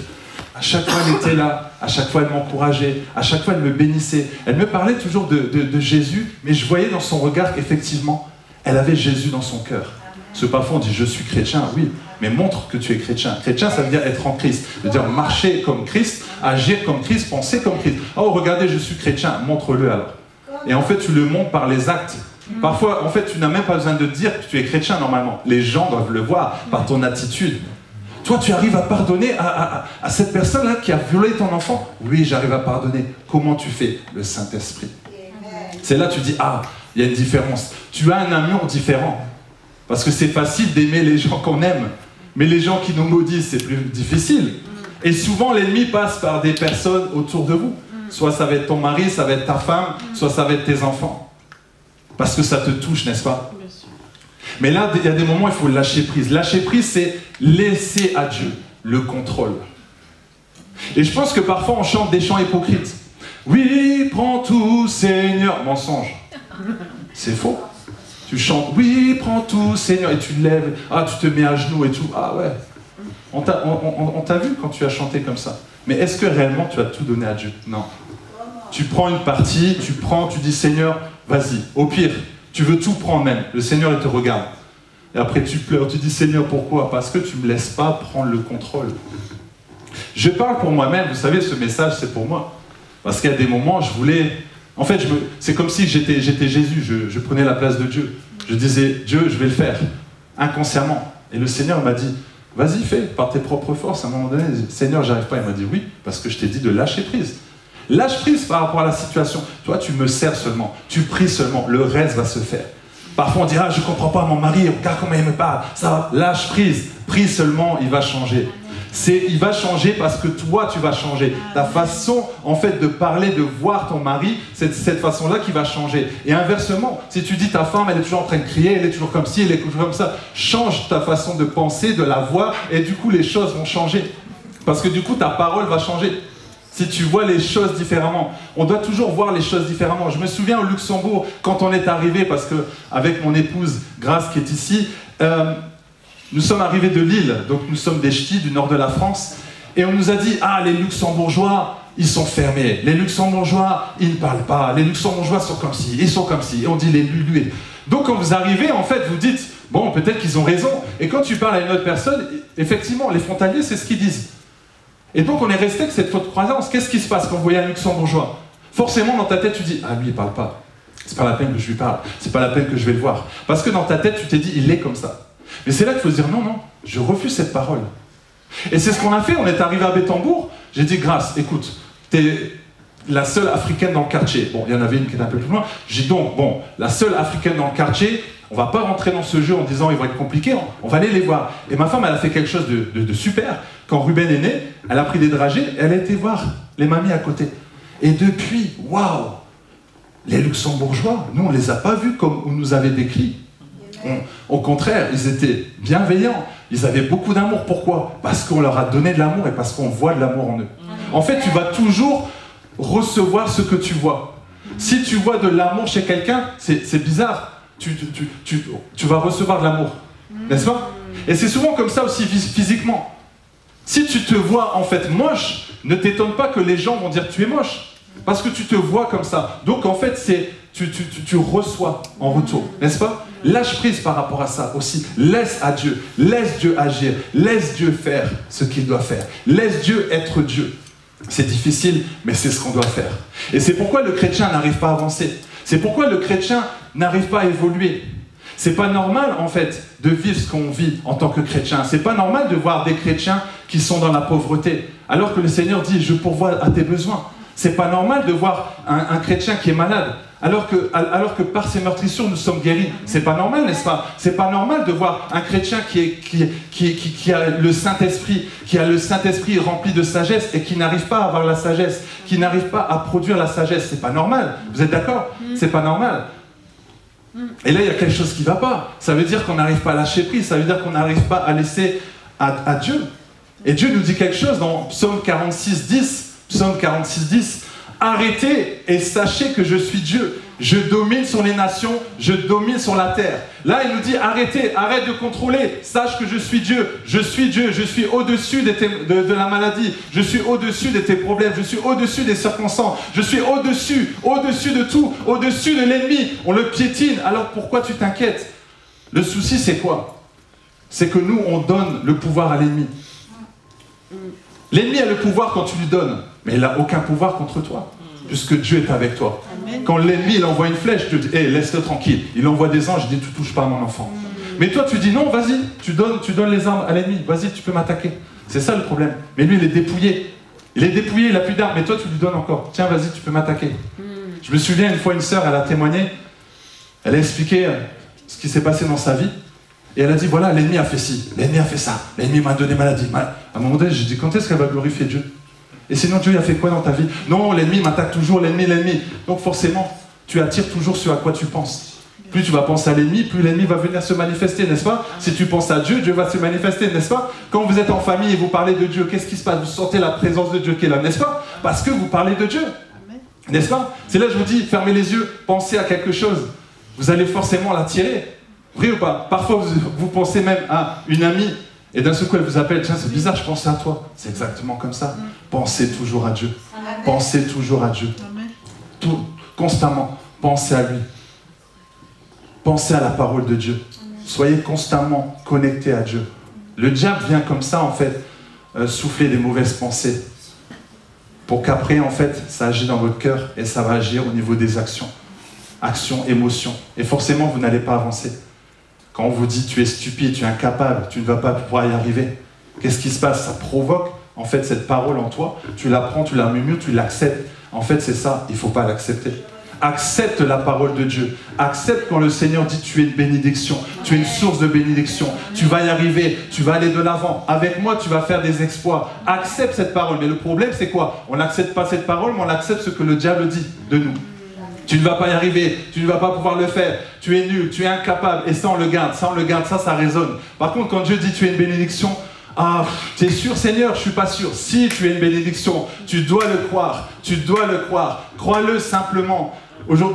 À chaque fois, elle était là. À chaque fois, elle m'encourageait. À chaque fois, elle me bénissait. Elle me parlait toujours de Jésus, mais je voyais dans son regard qu'effectivement, elle avait Jésus dans son cœur. Ce parfois, on dit, je suis chrétien, oui, mais montre que tu es chrétien. Chrétien, ça veut dire être en Christ. Ça veut dire marcher comme Christ, agir comme Christ, penser comme Christ. Oh, regardez, je suis chrétien, montre-le alors. Et en fait, tu le montres par les actes. Parfois, en fait, tu n'as même pas besoin de dire que tu es chrétien normalement. Les gens doivent le voir par ton attitude. Toi, tu arrives à pardonner à cette personne-là qui a violé ton enfant? Oui, j'arrive à pardonner. Comment tu fais? Le Saint-Esprit. C'est là que tu dis, ah, il y a une différence. Tu as un amour différent. Parce que c'est facile d'aimer les gens qu'on aime. Mais les gens qui nous maudissent, c'est plus difficile. Et souvent, l'ennemi passe par des personnes autour de vous. Soit ça va être ton mari, ça va être ta femme, soit ça va être tes enfants. Parce que ça te touche, n'est-ce pas? Mais là, il y a des moments où il faut lâcher prise. Lâcher prise, c'est laisser à Dieu le contrôle. Et je pense que parfois, on chante des chants hypocrites. Oui, prends tout, Seigneur. Mensonge. C'est faux. Tu chantes, oui, prends tout, Seigneur, et tu te lèves, ah, tu te mets à genoux et tout. Ah ouais. On t'a vu quand tu as chanté comme ça. Mais est-ce que réellement tu as tout donné à Dieu? Non. Tu prends une partie, tu dis Seigneur, vas-y. Au pire, tu veux tout prendre même. Le Seigneur, il te regarde. Et après tu pleures, tu dis Seigneur, pourquoi? Parce que tu ne me laisses pas prendre le contrôle. Je parle pour moi-même, vous savez, ce message, c'est pour moi. Parce qu'il y a des moments, je voulais... En fait, c'est comme si j'étais Jésus, je prenais la place de Dieu. Je disais, Dieu, je vais le faire, inconsciemment. Et le Seigneur m'a dit, vas-y, fais, par tes propres forces. À un moment donné, Seigneur, j'arrive pas. Il m'a dit, oui, parce que je t'ai dit de lâcher prise. Lâche prise par rapport à la situation. Toi, tu me sers seulement, tu pries seulement, le reste va se faire. Parfois, on dira, je ne comprends pas mon mari, regarde comment il me parle. Ça va, lâche prise, prie seulement, il va changer. Il va changer parce que toi, tu vas changer. Ta façon, en fait, de parler, de voir ton mari, c'est cette façon-là qui va changer. Et inversement, si tu dis ta femme, elle est toujours en train de crier, elle est toujours comme ci, elle est toujours comme ça, change ta façon de penser, de la voir, et du coup, les choses vont changer. Parce que du coup, ta parole va changer. Si tu vois les choses différemment. On doit toujours voir les choses différemment. Je me souviens au Luxembourg, quand on est arrivé, parce que avec mon épouse Grace qui est ici, nous sommes arrivés de Lille, donc nous sommes des ch'tis du nord de la France, et on nous a dit, ah, les Luxembourgeois, ils sont fermés, les Luxembourgeois, ils ne parlent pas, les Luxembourgeois sont comme ci, ils sont comme ci, et on dit les lulus. Donc quand vous arrivez, en fait, vous dites, bon, peut-être qu'ils ont raison, et quand tu parles à une autre personne, effectivement, les frontaliers, c'est ce qu'ils disent. Et donc on est resté avec cette fausse croyance. Qu'est-ce qui se passe quand vous voyez un Luxembourgeois? Forcément, dans ta tête, tu dis, ah, lui, il parle pas. C'est pas la peine que je lui parle, c'est pas la peine que je vais le voir. Parce que dans ta tête, tu t'es dit, il est comme ça. Mais c'est là qu'il faut se dire, non, non, je refuse cette parole. Et c'est ce qu'on a fait, on est arrivé à Bettembourg, j'ai dit, Grace, écoute, t'es la seule africaine dans le quartier. Bon, il y en avait une qui était un peu plus loin. J'ai dit donc, bon, la seule africaine dans le quartier, on va pas rentrer dans ce jeu en disant, il va être compliqué, on va aller les voir. Et ma femme, elle a fait quelque chose de super. Quand Ruben est né, elle a pris des dragées, elle a été voir les mamies à côté. Et depuis, waouh, les Luxembourgeois, nous, on les a pas vus comme on nous avait décrit. Au contraire, ils étaient bienveillants, ils avaient beaucoup d'amour. Pourquoi? Parce qu'on leur a donné de l'amour et parce qu'on voit de l'amour en eux. En fait, tu vas toujours recevoir ce que tu vois. Si tu vois de l'amour chez quelqu'un, c'est bizarre, tu vas recevoir de l'amour, n'est-ce pas? Et c'est souvent comme ça aussi physiquement. Si tu te vois en fait moche, ne t'étonne pas que les gens vont dire que tu es moche, parce que tu te vois comme ça. Donc en fait, tu reçois en retour, n'est-ce pas? Lâche prise par rapport à ça aussi. Laisse à Dieu, laisse Dieu agir, laisse Dieu faire ce qu'il doit faire. Laisse Dieu être Dieu. C'est difficile, mais c'est ce qu'on doit faire. Et c'est pourquoi le chrétien n'arrive pas à avancer. C'est pourquoi le chrétien n'arrive pas à évoluer. C'est pas normal, en fait, de vivre ce qu'on vit en tant que chrétien. C'est pas normal de voir des chrétiens qui sont dans la pauvreté, alors que le Seigneur dit « je pourvois à tes besoins ». C'est pas normal de voir un chrétien qui est malade, alors que par ses meurtrissures, nous sommes guéris. C'est pas normal, n'est-ce pas? C'est pas normal de voir un chrétien qui a le Saint-Esprit rempli de sagesse et qui n'arrive pas à avoir la sagesse, qui n'arrive pas à produire la sagesse. C'est pas normal. Vous êtes d'accord? C'est pas normal. Et là, il y a quelque chose qui ne va pas. Ça veut dire qu'on n'arrive pas à lâcher prise, ça veut dire qu'on n'arrive pas à laisser à Dieu. Et Dieu nous dit quelque chose dans Psaume 46, 10. Psaume 46, 10. Arrêtez et sachez que je suis Dieu. Je domine sur les nations, je domine sur la terre. Là, il nous dit, arrêtez, arrête de contrôler. Sache que je suis Dieu, je suis au-dessus de la maladie. Je suis au-dessus de tes problèmes, je suis au-dessus des circonstances. Je suis au-dessus de tout, au-dessus de l'ennemi. On le piétine, alors pourquoi tu t'inquiètes? Le souci, c'est quoi? C'est que nous, on donne le pouvoir à l'ennemi. L'ennemi a le pouvoir quand tu lui donnes, mais il n'a aucun pouvoir contre toi, puisque Dieu est avec toi. Amen. Quand l'ennemi il envoie une flèche, tu dis hey, laisse-le tranquille. Il envoie des anges, il dit tu touches pas à mon enfant. Mais toi tu dis non, vas-y, tu donnes les armes à l'ennemi, vas-y, tu peux m'attaquer. C'est ça le problème. Mais lui il est dépouillé. Il est dépouillé, il n'a plus d'armes, mais toi tu lui donnes encore. Tiens, vas-y, tu peux m'attaquer. Je me souviens une fois une sœur, elle a témoigné, elle a expliqué ce qui s'est passé dans sa vie. Et elle a dit, voilà, l'ennemi a fait ci, l'ennemi a fait ça, l'ennemi m'a donné maladie. À un moment donné, j'ai dit, quand est-ce qu'elle va glorifier Dieu? Et sinon, Dieu, il a fait quoi dans ta vie? Non, l'ennemi m'attaque toujours, l'ennemi. Donc forcément, tu attires toujours ce à quoi tu penses. Plus tu vas penser à l'ennemi, plus l'ennemi va venir se manifester, n'est-ce pas? Si tu penses à Dieu, Dieu va se manifester, n'est-ce pas? Quand vous êtes en famille et vous parlez de Dieu, qu'est-ce qui se passe? Vous sentez la présence de Dieu qui est là, n'est-ce pas? Parce que vous parlez de Dieu, n'est-ce pas? C'est là que je vous dis, fermez les yeux, pensez à quelque chose. Vous allez forcément l'attirer. Vrai ou pas? Parfois, vous pensez même à une amie, et d'un seul coup, elle vous appelle, tiens, c'est bizarre, je pensais à toi. C'est exactement comme ça. Pensez toujours à Dieu. Pensez toujours à Dieu. Tout, constamment, pensez à lui. Pensez à la parole de Dieu. Soyez constamment connectés à Dieu. Le diable vient comme ça, en fait, souffler des mauvaises pensées. Pour qu'après, en fait, ça agit dans votre cœur et ça va agir au niveau des actions. Actions, émotions. Et forcément, vous n'allez pas avancer. Quand on vous dit tu es stupide, tu es incapable, tu ne vas pas pouvoir y arriver, qu'est-ce qui se passe? Ça provoque en fait cette parole en toi, tu la prends, tu la murmures, tu l'acceptes. En fait c'est ça, il ne faut pas l'accepter. Accepte la parole de Dieu. Accepte quand le Seigneur dit tu es une bénédiction, tu es une source de bénédiction, tu vas y arriver, tu vas aller de l'avant. Avec moi tu vas faire des exploits. Accepte cette parole. Mais le problème c'est quoi? On n'accepte pas cette parole, mais on accepte ce que le diable dit de nous. Tu ne vas pas y arriver, tu ne vas pas pouvoir le faire, tu es nul, tu es incapable, et ça on le garde, ça résonne. Par contre, quand Dieu dit tu es une bénédiction, ah, tu es sûr Seigneur, je ne suis pas sûr. Si tu es une bénédiction, tu dois le croire, crois-le simplement.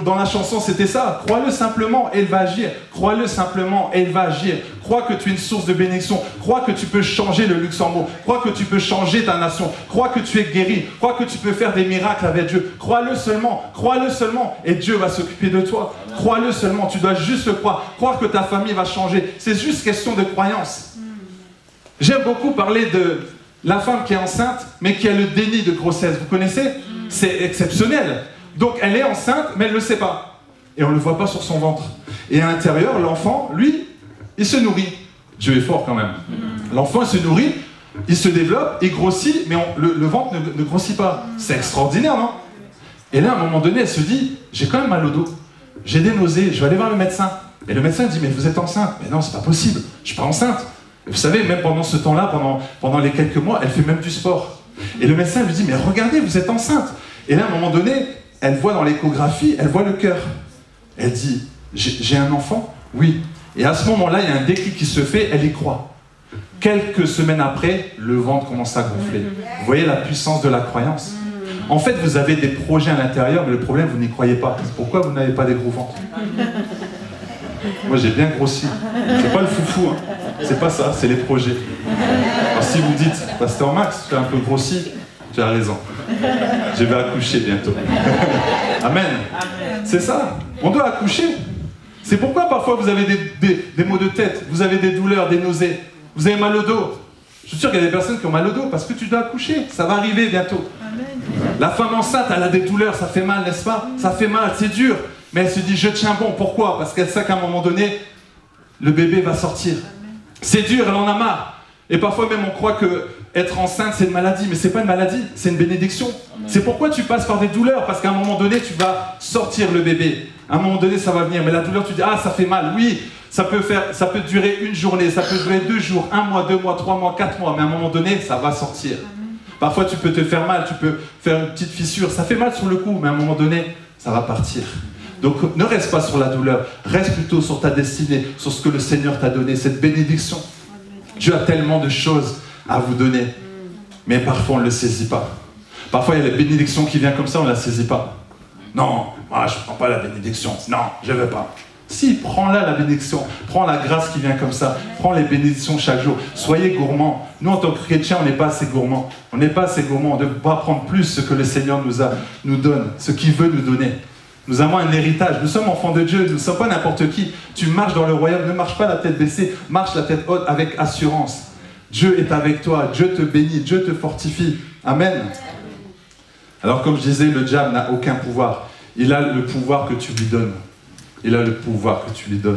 Dans la chanson, c'était ça, crois-le simplement et il va agir, crois-le simplement et il va agir. Crois que tu es une source de bénédiction, crois que tu peux changer le Luxembourg, crois que tu peux changer ta nation, crois que tu es guéri, crois que tu peux faire des miracles avec Dieu. Crois-le seulement et Dieu va s'occuper de toi. Crois-le seulement, tu dois juste le croire que ta famille va changer. C'est juste question de croyance. J'aime beaucoup parler de la femme qui est enceinte mais qui a le déni de grossesse. Vous connaissez? C'est exceptionnel. Donc elle est enceinte, mais elle ne le sait pas. Et on ne le voit pas sur son ventre. Et à l'intérieur, l'enfant, lui, il se nourrit. Dieu est fort quand même. L'enfant, il se nourrit, il se développe, il grossit, mais le ventre ne grossit pas. C'est extraordinaire, non? Et là, à un moment donné, elle se dit, j'ai quand même mal au dos. J'ai des nausées, je vais aller voir le médecin. Et le médecin dit, mais vous êtes enceinte. Mais non, c'est pas possible, je suis pas enceinte. Et vous savez, même pendant ce temps-là, pendant les quelques mois, elle fait même du sport. Et le médecin lui dit, mais regardez, vous êtes enceinte. Et là, à un moment donné, elle voit dans l'échographie, elle voit le cœur. Elle dit, j'ai un enfant? Oui. Et à ce moment-là, il y a un déclic qui se fait, elle y croit. Quelques semaines après, le ventre commence à gonfler. Vous voyez la puissance de la croyance? En fait, vous avez des projets à l'intérieur, mais le problème, vous n'y croyez pas. Pourquoi vous n'avez pas des gros ventres? Moi, j'ai bien grossi. C'est pas le foufou, hein. C'est pas ça, c'est les projets. Alors, si vous dites, Pasteur Max, tu es un peu grossi, tu as raison. Je vais accoucher bientôt. Amen. C'est ça. On doit accoucher. C'est pourquoi parfois vous avez des maux de tête, vous avez des douleurs, des nausées, vous avez mal au dos. Je suis sûr qu'il y a des personnes qui ont mal au dos parce que tu dois accoucher. Ça va arriver bientôt. La femme enceinte, elle a des douleurs, ça fait mal, n'est-ce pas? Ça fait mal, c'est dur. Mais elle se dit, je tiens bon. Pourquoi? Parce qu'elle sait qu'à un moment donné, le bébé va sortir. C'est dur, elle en a marre. Et parfois même, on croit que être enceinte, c'est une maladie. Mais c'est pas une maladie, c'est une bénédiction. C'est pourquoi tu passes par des douleurs. Parce qu'à un moment donné, tu vas sortir le bébé. À un moment donné, ça va venir. Mais la douleur, tu dis, ah, ça fait mal. Oui, ça peut durer une journée, ça peut durer 2 jours, 1 mois, 2 mois, 3 mois, 4 mois. Mais à un moment donné, ça va sortir. Parfois, tu peux te faire mal, tu peux faire une petite fissure. Ça fait mal sur le coup, mais à un moment donné, ça va partir. Donc, ne reste pas sur la douleur. Reste plutôt sur ta destinée, sur ce que le Seigneur t'a donné, cette bénédiction. Dieu a tellement de choses à vous donner. Mais parfois, on ne le saisit pas. Parfois, il y a la bénédiction qui vient comme ça, on ne la saisit pas. Non, moi, je ne prends pas la bénédiction. Non, je ne veux pas. Si, prends-la, la bénédiction. Prends la grâce qui vient comme ça. Prends les bénédictions chaque jour. Soyez gourmands. Nous, en tant que chrétiens, on n'est pas assez gourmands. On n'est pas assez gourmands. On ne peut pas prendre plus ce que le Seigneur nous donne, ce qu'il veut nous donner. Nous avons un héritage. Nous sommes enfants de Dieu. Nous ne sommes pas n'importe qui. Tu marches dans le royaume. Ne marche pas la tête baissée. Marche la tête haute avec assurance. Dieu est avec toi. Dieu te bénit. Dieu te fortifie. Amen. Alors, comme je disais, le diable n'a aucun pouvoir. Il a le pouvoir que tu lui donnes. Il a le pouvoir que tu lui donnes.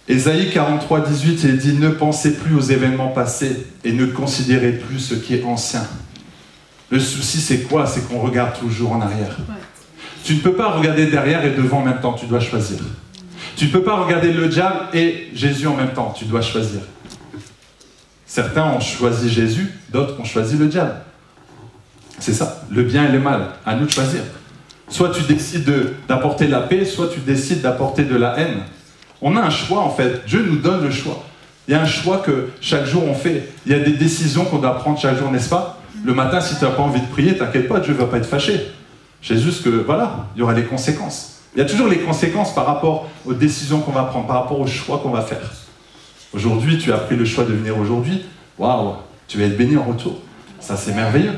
Ésaïe 43, 18, il dit « Ne pensez plus aux événements passés et ne considérez plus ce qui est ancien. » Le souci, c'est quoi? C'est qu'on regarde toujours en arrière. Tu ne peux pas regarder derrière et devant en même temps, tu dois choisir. Tu ne peux pas regarder le diable et Jésus en même temps, tu dois choisir. Certains ont choisi Jésus, d'autres ont choisi le diable. C'est ça, le bien et le mal, à nous de choisir. Soit tu décides d'apporter la paix, soit tu décides d'apporter de la haine. On a un choix en fait. Dieu nous donne le choix. Il y a un choix que chaque jour on fait. Il y a des décisions qu'on doit prendre chaque jour, n'est-ce pas? Le matin, si tu n'as pas envie de prier, t'inquiète pas, Dieu ne va pas être fâché. C'est juste que, voilà, il y aura les conséquences. Il y a toujours les conséquences par rapport aux décisions qu'on va prendre, par rapport aux choix qu'on va faire. Aujourd'hui, tu as pris le choix de venir aujourd'hui. Waouh, tu vas être béni en retour. Ça, c'est merveilleux.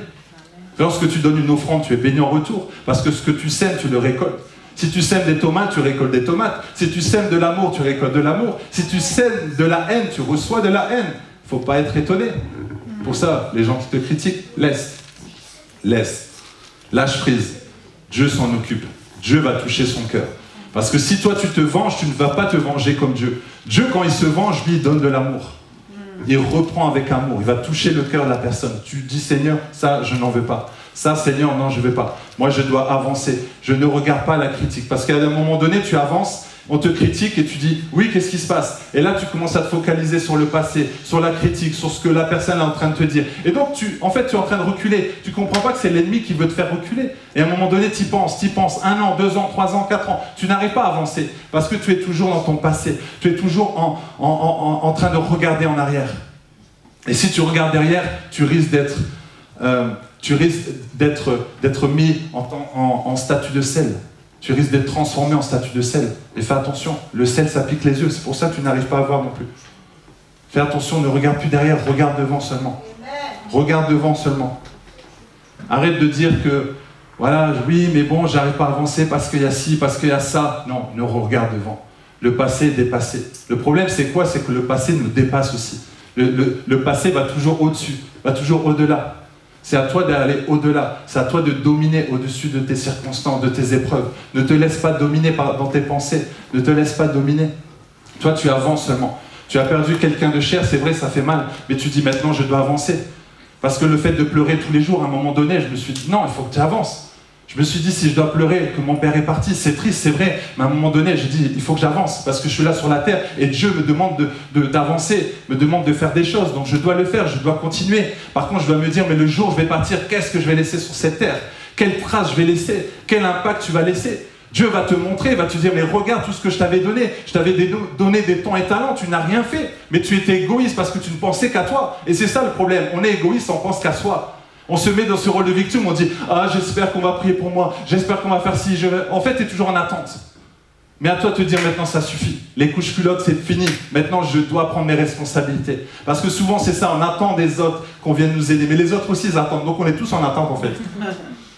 Lorsque tu donnes une offrande, tu es béni en retour. Parce que ce que tu sèmes, tu le récoltes. Si tu sèmes des tomates, tu récoltes des tomates. Si tu sèmes de l'amour, tu récoltes de l'amour. Si tu sèmes de la haine, tu reçois de la haine. Il ne faut pas être étonné. Pour ça, les gens qui te critiquent, laisse. Laisse. Lâche prise. Dieu s'en occupe. Dieu va toucher son cœur. Parce que si toi tu te venges, tu ne vas pas te venger comme Dieu. Dieu, quand il se venge, lui, il donne de l'amour. Il reprend avec amour. Il va toucher le cœur de la personne. Tu dis, Seigneur, ça, je n'en veux pas. Ça, Seigneur, non, je ne veux pas. Moi, je dois avancer. Je ne regarde pas la critique. Parce qu'à un moment donné, tu avances, on te critique et tu dis, oui, qu'est-ce qui se passe? Et là, tu commences à te focaliser sur le passé, sur la critique, sur ce que la personne est en train de te dire. Et donc, en fait, tu es en train de reculer. Tu ne comprends pas que c'est l'ennemi qui veut te faire reculer. Et à un moment donné, tu y penses. 1 an, 2 ans, 3 ans, 4 ans. Tu n'arrives pas à avancer parce que tu es toujours dans ton passé. Tu es toujours en train de regarder en arrière. Et si tu regardes derrière, tu risques d'être mis en statut de sel. Tu risques d'être transformé en statut de sel. Et fais attention, le sel, ça pique les yeux. C'est pour ça que tu n'arrives pas à voir non plus. Fais attention, ne regarde plus derrière, regarde devant seulement. Regarde devant seulement. Arrête de dire que, voilà, oui, mais bon, j'arrive pas à avancer parce qu'il y a ci, parce qu'il y a ça. Non, ne regarde devant. Le passé est dépassé. Le problème, c'est quoi? C'est que le passé nous dépasse aussi. Le passé va toujours au-dessus, va toujours au-delà. C'est à toi d'aller au-delà. C'est à toi de dominer au-dessus de tes circonstances, de tes épreuves. Ne te laisse pas dominer dans tes pensées. Ne te laisse pas dominer. Toi, tu avances seulement. Tu as perdu quelqu'un de cher, c'est vrai, ça fait mal. Mais tu dis maintenant, je dois avancer. Parce que le fait de pleurer tous les jours, à un moment donné, je me suis dit, non, il faut que tu avances. Je me suis dit, si je dois pleurer, que mon père est parti, c'est triste, c'est vrai. Mais à un moment donné, j'ai dit, il faut que j'avance. Parce que je suis là sur la terre et Dieu me demande d'avancer, me demande de faire des choses. Donc je dois le faire, je dois continuer. Par contre, je dois me dire, mais le jour où je vais partir, qu'est-ce que je vais laisser sur cette terre? Quelle trace je vais laisser? Quel impact tu vas laisser? Dieu va te montrer, va te dire, mais regarde tout ce que je t'avais donné. Je t'avais donné des dons et talents, tu n'as rien fait. Mais tu étais égoïste parce que tu ne pensais qu'à toi. Et c'est ça le problème. On est égoïste, on pense qu'à soi. On se met dans ce rôle de victime, on dit « Ah, j'espère qu'on va prier pour moi, j'espère qu'on va faire ci, En fait, tu es toujours en attente. Mais à toi de te dire maintenant, ça suffit. Les couches culottes, c'est fini. Maintenant, je dois prendre mes responsabilités. Parce que souvent, c'est ça, on attend des autres qu'on vienne nous aider. Mais les autres aussi, ils attendent. Donc, on est tous en attente, en fait.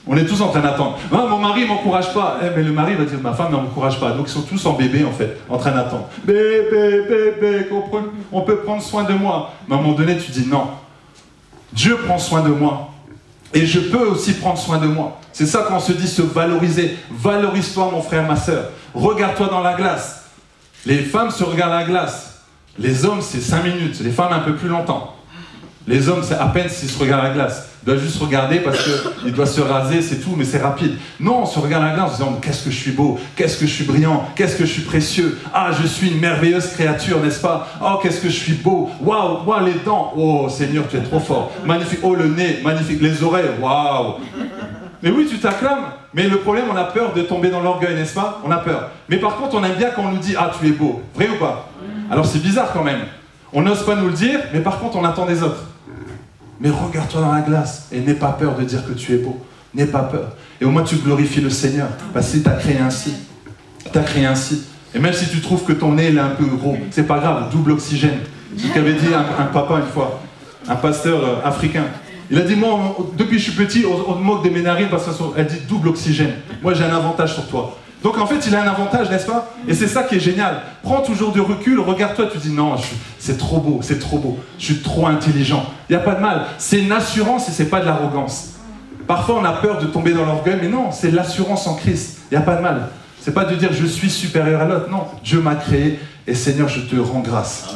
On est tous en train d'attendre. Ah, mon mari ne m'encourage pas. Mais le mari va dire, ma femme ne m'encourage pas. Donc, ils sont tous en bébé, en fait, en train d'attendre. Bébé, on peut prendre soin de moi. Mais à un moment donné, tu dis, non. Dieu prend soin de moi. Et je peux aussi prendre soin de moi. C'est ça qu'on se dit se valoriser. Valorise-toi, mon frère, ma soeur. Regarde-toi dans la glace. Les femmes se regardent à la glace. Les hommes, c'est 5 minutes. Les femmes, un peu plus longtemps. Les hommes, c'est à peine s'ils se regardent à la glace. Ils doivent juste regarder parce qu'ils doivent se raser, c'est tout, mais c'est rapide. Non, on se regarde à la glace en se disant, qu'est-ce que je suis beau, qu'est-ce que je suis brillant, qu'est-ce que je suis précieux. Ah, je suis une merveilleuse créature, n'est-ce pas? Oh, qu'est-ce que je suis beau. Waouh, waouh, les dents. Oh, Seigneur, tu es trop fort. Magnifique. Oh, le nez, magnifique. Les oreilles, waouh. Mais oui, tu t'acclames. Mais le problème, on a peur de tomber dans l'orgueil, n'est-ce pas? On a peur. Mais par contre, on aime bien quand on nous dit, ah, tu es beau. Vrai ou pas? Alors, c'est bizarre quand même. On n'ose pas nous le dire, mais par contre, on attend des autres. Mais regarde-toi dans la glace et n'aie pas peur de dire que tu es beau. N'aie pas peur. Et au moins tu glorifies le Seigneur. Parce que tu as créé ainsi. Tu as créé ainsi. Et même si tu trouves que ton nez est un peu gros, c'est pas grave, double oxygène. C'est ce qu'avait dit un papa une fois, un pasteur africain. Il a dit, moi, depuis que je suis petit, on me moque de mes narines parce qu'elle dit double oxygène. Moi j'ai un avantage sur toi. Donc en fait, il a un avantage, n'est-ce pas? Et c'est ça qui est génial. Prends toujours du recul, regarde-toi, tu dis non, c'est trop beau, c'est trop beau. Je suis trop intelligent. Il n'y a pas de mal. C'est une assurance et c'est pas de l'arrogance. Parfois, on a peur de tomber dans l'orgueil, mais non, c'est l'assurance en Christ. Il n'y a pas de mal. C'est pas de dire je suis supérieur à l'autre. Non, Dieu m'a créé et Seigneur, je te rends grâce.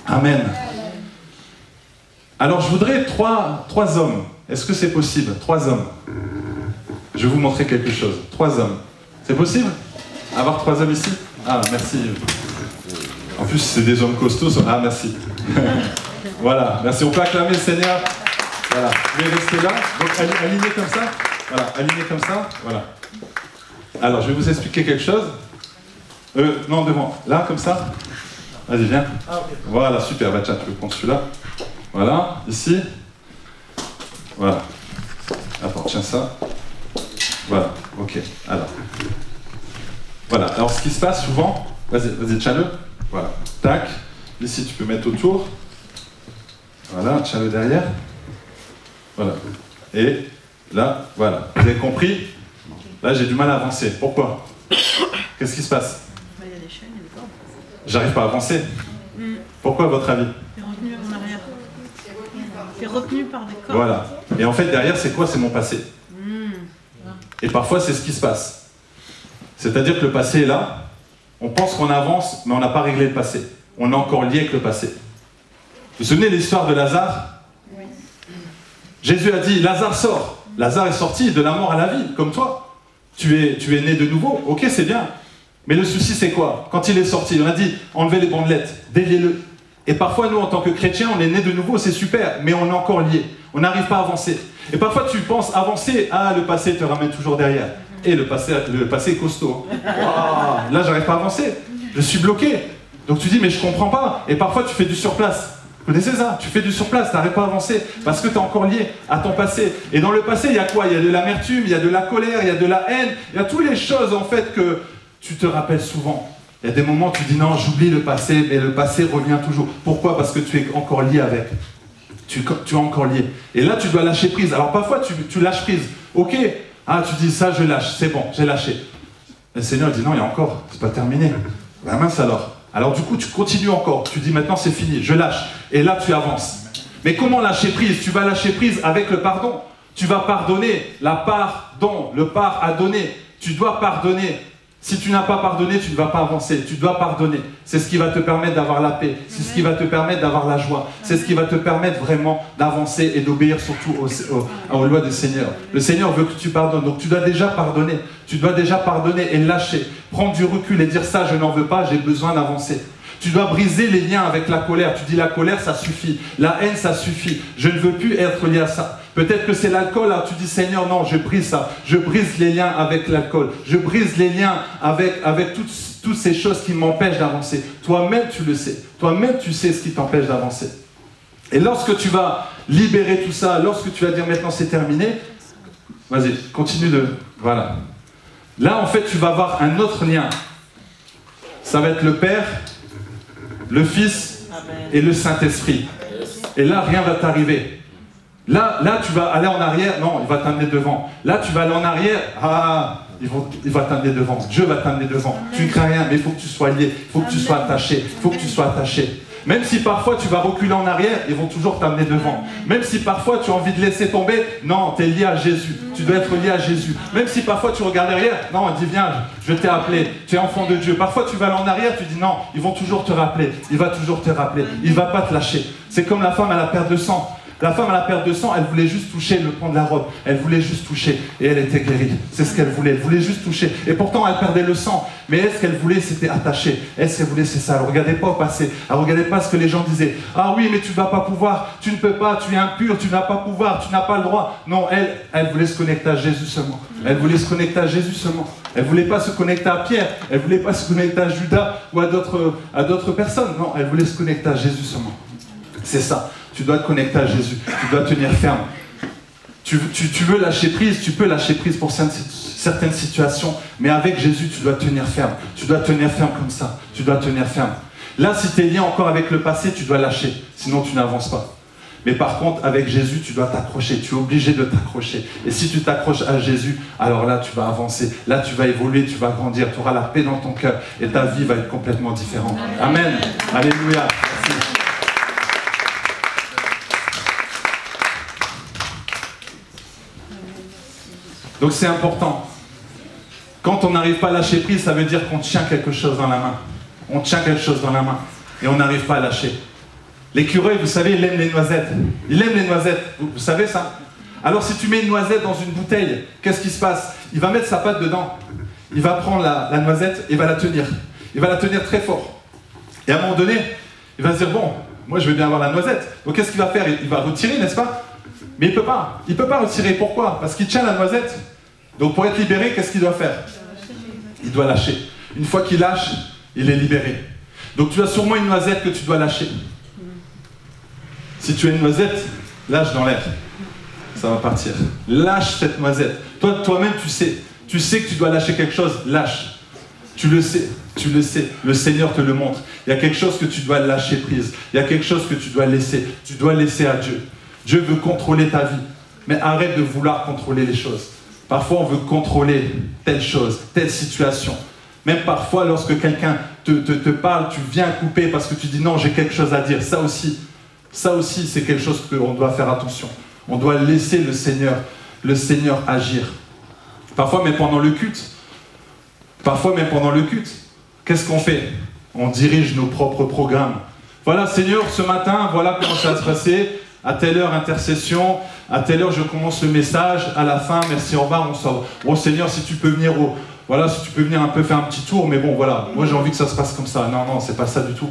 Amen. Amen. Alors, je voudrais trois hommes. Est-ce que c'est possible? 3 hommes. Je vais vous montrer quelque chose. 3 hommes. C'est possible? Avoir 3 hommes ici? Ah, merci. En plus, c'est des hommes costauds. Ah, merci. Voilà, merci. On peut acclamer le Seigneur. Voilà. Vous pouvez rester là. Donc, alignez comme ça. Voilà, alignez comme ça. Voilà. Alors, je vais vous expliquer quelque chose. Non, devant. Là, comme ça. Vas-y, viens. Voilà, super. Bah, tiens, tu peux prendre celui-là. Voilà, ici. Voilà. Attends, tiens ça. Voilà, ok. Alors. Voilà, alors ce qui se passe souvent, vas-y, tiens-le. Voilà, tac. Ici, tu peux mettre autour. Voilà, tiens-le derrière. Voilà. Et là, voilà. Vous avez compris? Là, j'ai du mal à avancer. Pourquoi? Qu'est-ce qui se passe? Il y a des chaînes, il y a des cordes. J'arrive pas à avancer. Pourquoi, à votre avis? T'es retenu en arrière. T'es retenu par des cordes. Voilà. Et en fait, derrière, c'est quoi? C'est mon passé. Et parfois, c'est ce qui se passe. C'est-à-dire que le passé est là, on pense qu'on avance, mais on n'a pas réglé le passé. On est encore lié avec le passé. Vous vous souvenez de l'histoire de Lazare? Oui. Jésus a dit, Lazare sort. Lazare est sorti de la mort à la vie, comme toi. Tu es né de nouveau, ok, c'est bien. Mais le souci, c'est quoi? Quand il est sorti, on a dit, enlevez les bandelettes, déliez-le. Et parfois, nous, en tant que chrétiens, on est né de nouveau, c'est super, mais on est encore lié. On n'arrive pas à avancer. Et parfois, tu penses avancer, ah, le passé te ramène toujours derrière. Et le passé est costaud. Wow, là, j'arrive pas à avancer. Je suis bloqué. Donc tu dis, mais je comprends pas. Et parfois, tu fais du surplace. Vous connaissez ça? Tu fais du surplace, tu n'arrives pas à avancer parce que tu es encore lié à ton passé. Et dans le passé, il y a quoi? Il y a de l'amertume, il y a de la colère, il y a de la haine, il y a toutes les choses en fait que tu te rappelles souvent. Il y a des moments où tu dis non, j'oublie le passé, mais le passé revient toujours. Pourquoi? Parce que tu es encore lié avec. Tu es encore lié. Et là, tu dois lâcher prise. Alors parfois, tu lâches prise. Ok, ah, tu dis ça, je lâche, c'est bon, j'ai lâché. Le Seigneur dit non, il y a encore, c'est pas terminé. Ben mince alors. Alors du coup, tu continues encore. Tu dis maintenant, c'est fini, je lâche. Et là, tu avances. Mais comment lâcher prise? Tu vas lâcher prise avec le pardon. Tu vas pardonner. La pardon, le part à donner. Tu dois pardonner. Si tu n'as pas pardonné, tu ne vas pas avancer. Tu dois pardonner. C'est ce qui va te permettre d'avoir la paix. C'est ce qui va te permettre d'avoir la joie. C'est ce qui va te permettre vraiment d'avancer et d'obéir surtout aux lois du Seigneur. Le Seigneur veut que tu pardonnes. Donc tu dois déjà pardonner. Tu dois déjà pardonner et lâcher. Prendre du recul et dire ça, je n'en veux pas, j'ai besoin d'avancer. Tu dois briser les liens avec la colère. Tu dis la colère, ça suffit. La haine, ça suffit. Je ne veux plus être lié à ça. Peut-être que c'est l'alcool. Tu dis Seigneur, non, je brise ça. Je brise les liens avec l'alcool. Je brise les liens avec toutes ces choses qui m'empêchent d'avancer. Toi-même, tu le sais. Toi-même, tu sais ce qui t'empêche d'avancer. Et lorsque tu vas libérer tout ça, lorsque tu vas dire maintenant c'est terminé, vas-y, continue de... Voilà. Là, en fait, tu vas avoir un autre lien. Ça va être le Père, le Fils et le Saint-Esprit. Et là, rien ne va t'arriver. Là, tu vas aller en arrière. Non, il va t'amener devant. Là, tu vas aller en arrière. Ah, il va t'amener devant. Dieu va t'amener devant. Tu ne crains rien, mais il faut que tu sois lié. Il faut que tu sois attaché. Il faut que tu sois attaché. Même si parfois tu vas reculer en arrière, ils vont toujours t'amener devant. Même si parfois tu as envie de laisser tomber, non, tu es lié à Jésus. Tu dois être lié à Jésus. Même si parfois tu regardes derrière, non, dis viens, je t'ai appelé, tu es enfant de Dieu. Parfois tu vas aller en arrière, tu dis non, ils vont toujours te rappeler. Il va toujours te rappeler. Il ne va pas te lâcher. C'est comme la femme à la perte de sang. La femme à la perte de sang, elle voulait juste toucher le pan de la robe. Elle voulait juste toucher. Et elle était guérie. C'est ce qu'elle voulait. Elle voulait juste toucher. Et pourtant, elle perdait le sang. Mais est-ce qu'elle voulait, c'était attaché. Est-ce qu'elle voulait, c'est ça. Elle ne regardait pas au passé. Elle ne regardait pas ce que les gens disaient. Ah oui, mais tu ne vas pas pouvoir. Tu ne peux pas. Tu es impur. Tu n'as pas pouvoir. Tu n'as pas le droit. Non, elle voulait se connecter à Jésus seulement. Elle voulait se connecter à Jésus seulement. Elle ne voulait pas se connecter à Pierre. Elle ne voulait pas se connecter à Judas ou à d'autres personnes. Non, elle voulait se connecter à Jésus seulement. C'est ça. Tu dois te connecter à Jésus. Tu dois tenir ferme. Tu veux lâcher prise, tu peux lâcher prise pour certaines situations, mais avec Jésus, tu dois tenir ferme. Tu dois tenir ferme comme ça. Tu dois tenir ferme. Là, si tu es lié encore avec le passé, tu dois lâcher. Sinon, tu n'avances pas. Mais par contre, avec Jésus, tu dois t'accrocher. Tu es obligé de t'accrocher. Et si tu t'accroches à Jésus, alors là, tu vas avancer. Là, tu vas évoluer, tu vas grandir. Tu auras la paix dans ton cœur. Et ta vie va être complètement différente. Amen. Alléluia. Merci. Donc c'est important. Quand on n'arrive pas à lâcher prise, ça veut dire qu'on tient quelque chose dans la main. On tient quelque chose dans la main. Et on n'arrive pas à lâcher. L'écureuil, vous savez, il aime les noisettes. Il aime les noisettes. Vous savez ça? Alors si tu mets une noisette dans une bouteille, qu'est-ce qui se passe? Il va mettre sa patte dedans. Il va prendre la noisette et va la tenir. Il va la tenir très fort. Et à un moment donné, il va se dire, bon, moi je veux bien avoir la noisette. Donc qu'est-ce qu'il va faire? Il va retirer, n'est-ce pas? Mais il ne peut pas retirer. Pourquoi? Parce qu'il tient la noisette. Donc pour être libéré, qu'est-ce qu'il doit faire? il doit lâcher. Une fois qu'il lâche, il est libéré. Donc tu as sûrement une noisette que tu dois lâcher. Si tu as une noisette, lâche dans l'air. Ça va partir. Lâche cette noisette. Toi-même, tu sais que tu dois lâcher quelque chose, lâche. Tu le sais. Le Seigneur te le montre. Il y a quelque chose que tu dois lâcher prise. Il y a quelque chose que tu dois laisser. Tu dois laisser à Dieu. Dieu veut contrôler ta vie. Mais arrête de vouloir contrôler les choses. Parfois, on veut contrôler telle chose, telle situation. Même parfois, lorsque quelqu'un te parle, tu viens couper parce que tu dis non, j'ai quelque chose à dire. Ça aussi, c'est quelque chose qu'on doit faire attention. On doit laisser le Seigneur agir. Parfois, même pendant le culte, qu'est-ce qu'on fait? On dirige nos propres programmes. Voilà, Seigneur, ce matin, voilà comment ça va se passer. À telle heure, intercession. À telle heure, je commence le message. À la fin, merci, au revoir, on sort. Oh Seigneur, si tu peux venir si tu peux venir un peu faire un petit tour, mais bon, voilà. Moi, j'ai envie que ça se passe comme ça. Non, c'est pas ça du tout.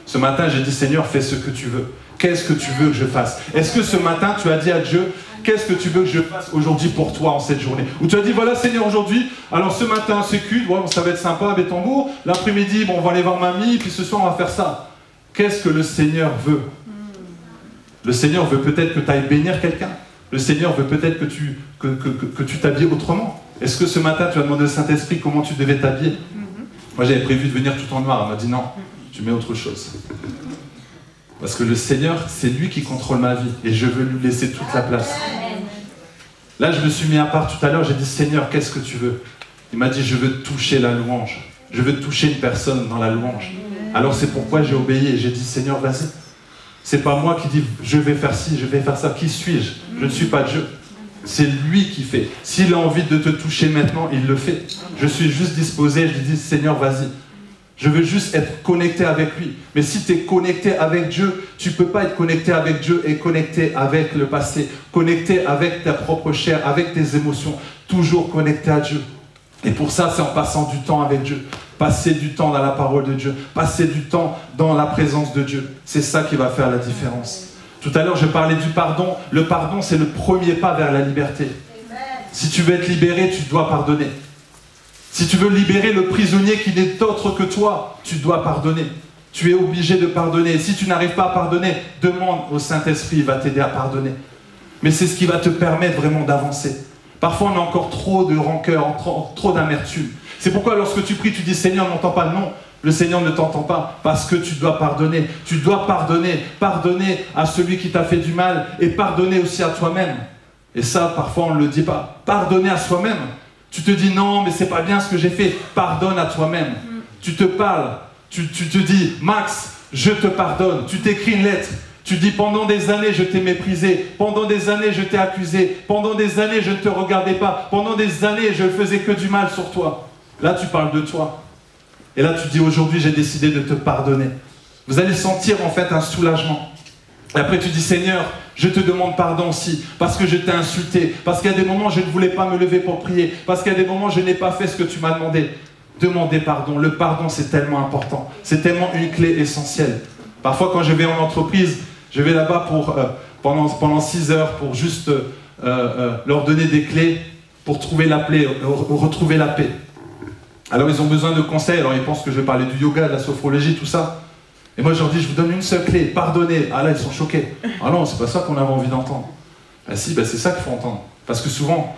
Ce matin, j'ai dit, Seigneur, fais ce que tu veux. Qu'est-ce que tu veux que je fasse? Est-ce que ce matin, tu as dit à Dieu, qu'est-ce que tu veux que je fasse aujourd'hui pour toi en cette journée? Ou tu as dit, voilà Seigneur, aujourd'hui, alors ce matin, c'est culte, bon, ça va être sympa, Bétambourg. L'après-midi, bon, on va aller voir mamie, puis ce soir, on va faire ça. Qu'est-ce que le Seigneur veut? Le Seigneur veut peut-être que tu ailles bénir quelqu'un. Le Seigneur veut peut-être que tu t'habilles autrement. Est-ce que ce matin, tu as demandé au Saint-Esprit comment tu devais t'habiller? Moi, j'avais prévu de venir tout en noir. On m'a dit non, tu mets autre chose. Parce que le Seigneur, c'est lui qui contrôle ma vie. Et je veux lui laisser toute la place. Là, je me suis mis à part tout à l'heure. J'ai dit, Seigneur, qu'est-ce que tu veux? Il m'a dit, je veux toucher la louange. Je veux toucher une personne dans la louange. Alors c'est pourquoi j'ai obéi et j'ai dit, Seigneur, vas-y. C'est pas moi qui dis, je vais faire ci, je vais faire ça. Qui suis-je? Je ne suis pas Dieu. C'est lui qui fait. S'il a envie de te toucher maintenant, il le fait. Je suis juste disposé, je lui dis, Seigneur, vas-y. Je veux juste être connecté avec lui. Mais si tu es connecté avec Dieu, tu ne peux pas être connecté avec Dieu et connecté avec le passé. Connecté avec ta propre chair, avec tes émotions. Toujours connecté à Dieu. Et pour ça, c'est en passant du temps avec Dieu. Passer du temps dans la parole de Dieu. Passer du temps dans la présence de Dieu. C'est ça qui va faire la différence. Tout à l'heure, je parlais du pardon. Le pardon, c'est le premier pas vers la liberté. Si tu veux être libéré, tu dois pardonner. Si tu veux libérer le prisonnier qui n'est autre que toi, tu dois pardonner. Tu es obligé de pardonner. Et si tu n'arrives pas à pardonner, demande au Saint-Esprit, il va t'aider à pardonner. Mais c'est ce qui va te permettre vraiment d'avancer. Parfois, on a encore trop de rancœur, trop d'amertume. C'est pourquoi lorsque tu pries, tu dis « Seigneur, n'entends pas ». Non, le Seigneur ne t'entend pas parce que tu dois pardonner. Tu dois pardonner. Pardonner à celui qui t'a fait du mal et pardonner aussi à toi-même. Et ça, parfois, on ne le dit pas. Pardonner à soi-même. Tu te dis « Non, mais c'est pas bien ce que j'ai fait ». Pardonne à toi-même. Tu te parles. Tu te dis « Max, je te pardonne ». Tu t'écris une lettre. Tu dis, pendant des années, je t'ai méprisé. Pendant des années, je t'ai accusé. Pendant des années, je ne te regardais pas. Pendant des années, je ne faisais que du mal sur toi. Là, tu parles de toi. Et là, tu dis, aujourd'hui, j'ai décidé de te pardonner. Vous allez sentir, en fait, un soulagement. Et après, tu dis, Seigneur, je te demande pardon aussi. Parce que je t'ai insulté. Parce qu'il y a des moments, je ne voulais pas me lever pour prier. Parce qu'il y a des moments, je n'ai pas fait ce que tu m'as demandé. Demandez pardon. Le pardon, c'est tellement important. C'est tellement une clé essentielle. Parfois, quand je vais en entreprise, je vais là-bas pendant 6 heures pour juste leur donner des clés pour trouver la paix, retrouver la paix. Alors ils ont besoin de conseils, alors ils pensent que je vais parler du yoga, de la sophrologie, tout ça. Et moi je leur dis, je vous donne une seule clé, pardonnez. Ah là, ils sont choqués. Ah non, c'est pas ça qu'on avait envie d'entendre. Ah si, c'est ça qu'il faut entendre. Parce que souvent,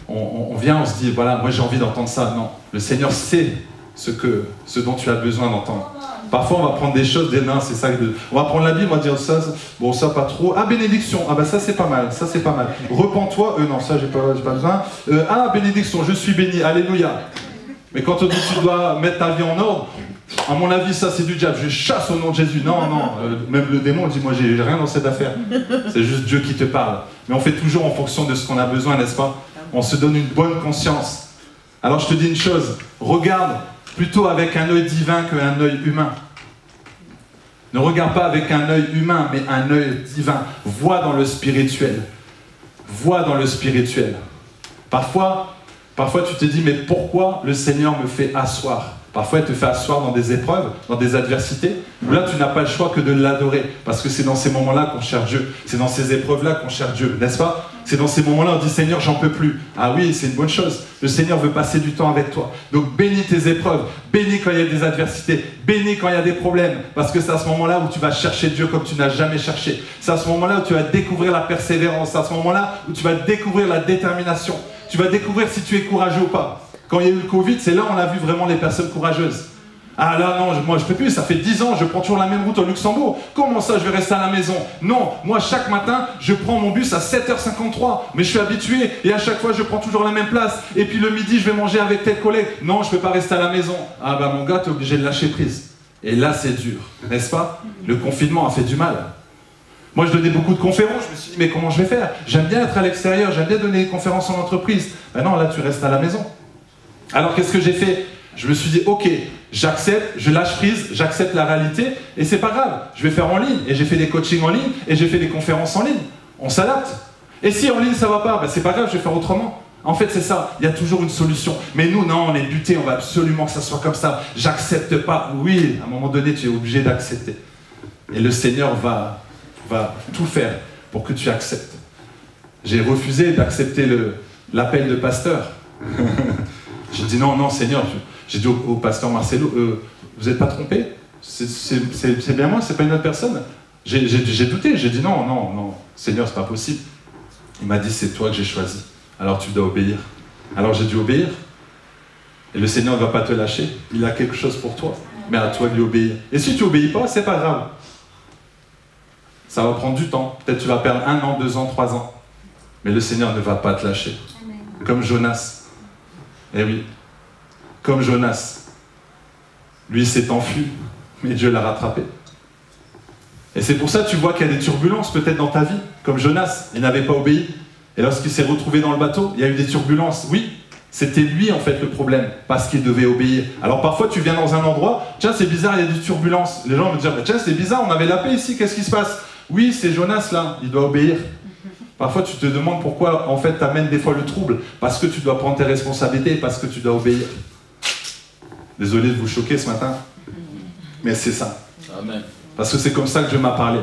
on vient, on se dit, voilà, moi j'ai envie d'entendre ça. Non, le Seigneur sait ce dont tu as besoin d'entendre. Parfois, on va prendre des choses, des nains, c'est ça. On va prendre la Bible, on va dire ça, bon, ça pas trop. Ah, bénédiction, ah ça c'est pas mal, ça c'est pas mal. Repens-toi, non, ça j'ai pas besoin. Bénédiction, je suis béni, alléluia. Mais quand on dit tu dois mettre ta vie en ordre, à mon avis, ça c'est du diable. Je chasse au nom de Jésus. Non, même le démon dit, moi j'ai rien dans cette affaire. C'est juste Dieu qui te parle. Mais on fait toujours en fonction de ce qu'on a besoin, n'est-ce pas? On se donne une bonne conscience. Alors je te dis une chose, regarde plutôt avec un œil divin qu'un œil humain. Ne regarde pas avec un œil humain, mais un œil divin. Vois dans le spirituel. Vois dans le spirituel. Parfois tu te dis, mais pourquoi le Seigneur me fait asseoir? Parfois, il te fait asseoir dans des épreuves, dans des adversités, où là, tu n'as pas le choix que de l'adorer. Parce que c'est dans ces moments-là qu'on cherche Dieu. C'est dans ces épreuves-là qu'on cherche Dieu, n'est-ce pas? C'est dans ces moments-là, on dit Seigneur, j'en peux plus. Ah oui, c'est une bonne chose. Le Seigneur veut passer du temps avec toi. Donc bénis tes épreuves, bénis quand il y a des adversités, bénis quand il y a des problèmes. Parce que c'est à ce moment-là où tu vas chercher Dieu comme tu n'as jamais cherché. C'est à ce moment-là où tu vas découvrir la persévérance. C'est à ce moment-là où tu vas découvrir la détermination. Tu vas découvrir si tu es courageux ou pas. Quand il y a eu le Covid, c'est là où on a vu vraiment les personnes courageuses. Ah là non, moi je peux plus, ça fait 10 ans, je prends toujours la même route au Luxembourg. Comment ça, je vais rester à la maison? Non, moi chaque matin, je prends mon bus à 7h53. Mais je suis habitué et à chaque fois, je prends toujours la même place. Et puis le midi, je vais manger avec tel collègue. Non, je peux pas rester à la maison. Ah bah mon gars, t'es obligé de lâcher prise. Et là, c'est dur, n'est-ce pas? Le confinement a fait du mal. Moi, je donnais beaucoup de conférences. Je me suis dit, mais comment je vais faire? J'aime bien être à l'extérieur, j'aime bien donner des conférences en entreprise. Ben non, là, tu restes à la maison. Alors, qu'est-ce que j'ai fait? Je me suis dit, ok, j'accepte, je lâche prise, j'accepte la réalité, et c'est pas grave, je vais faire en ligne, et j'ai fait des coachings en ligne, et j'ai fait des conférences en ligne. On s'adapte. Et si en ligne ça va pas, ben c'est pas grave, je vais faire autrement. En fait, c'est ça, il y a toujours une solution. Mais nous, non, on est butés, on va absolument que ça soit comme ça. J'accepte pas. Oui, à un moment donné, tu es obligé d'accepter. Et le Seigneur va tout faire pour que tu acceptes. J'ai refusé d'accepter l'appel de pasteur. J'ai dit non, Seigneur. J'ai dit au pasteur Marcelo, vous n'êtes pas trompé? C'est bien moi, c'est pas une autre personne. J'ai douté, j'ai dit non, Seigneur, c'est pas possible. Il m'a dit, c'est toi que j'ai choisi. Alors tu dois obéir. Alors j'ai dû obéir. Et le Seigneur ne va pas te lâcher. Il a quelque chose pour toi. Mais à toi de lui obéir. Et si tu n'obéis pas, c'est pas grave. Ça va prendre du temps. Peut-être tu vas perdre 1 an, 2 ans, 3 ans. Mais le Seigneur ne va pas te lâcher. Amen. Comme Jonas. Eh oui. Comme Jonas. Lui s'est enfui, mais Dieu l'a rattrapé. Et c'est pour ça que tu vois qu'il y a des turbulences peut-être dans ta vie. Comme Jonas, il n'avait pas obéi. Et lorsqu'il s'est retrouvé dans le bateau, il y a eu des turbulences. Oui, c'était lui en fait le problème, parce qu'il devait obéir. Alors parfois tu viens dans un endroit, tiens c'est bizarre, il y a des turbulences. Les gens vont me dire, tiens c'est bizarre, on avait la paix ici, qu'est-ce qui se passe? Oui, c'est Jonas là, il doit obéir. Parfois tu te demandes pourquoi en fait t'amènes des fois le trouble, parce que tu dois prendre tes responsabilités, parce que tu dois obéir. Désolé de vous choquer ce matin, mais c'est ça. Amen. Parce que c'est comme ça que Dieu m'a parlé.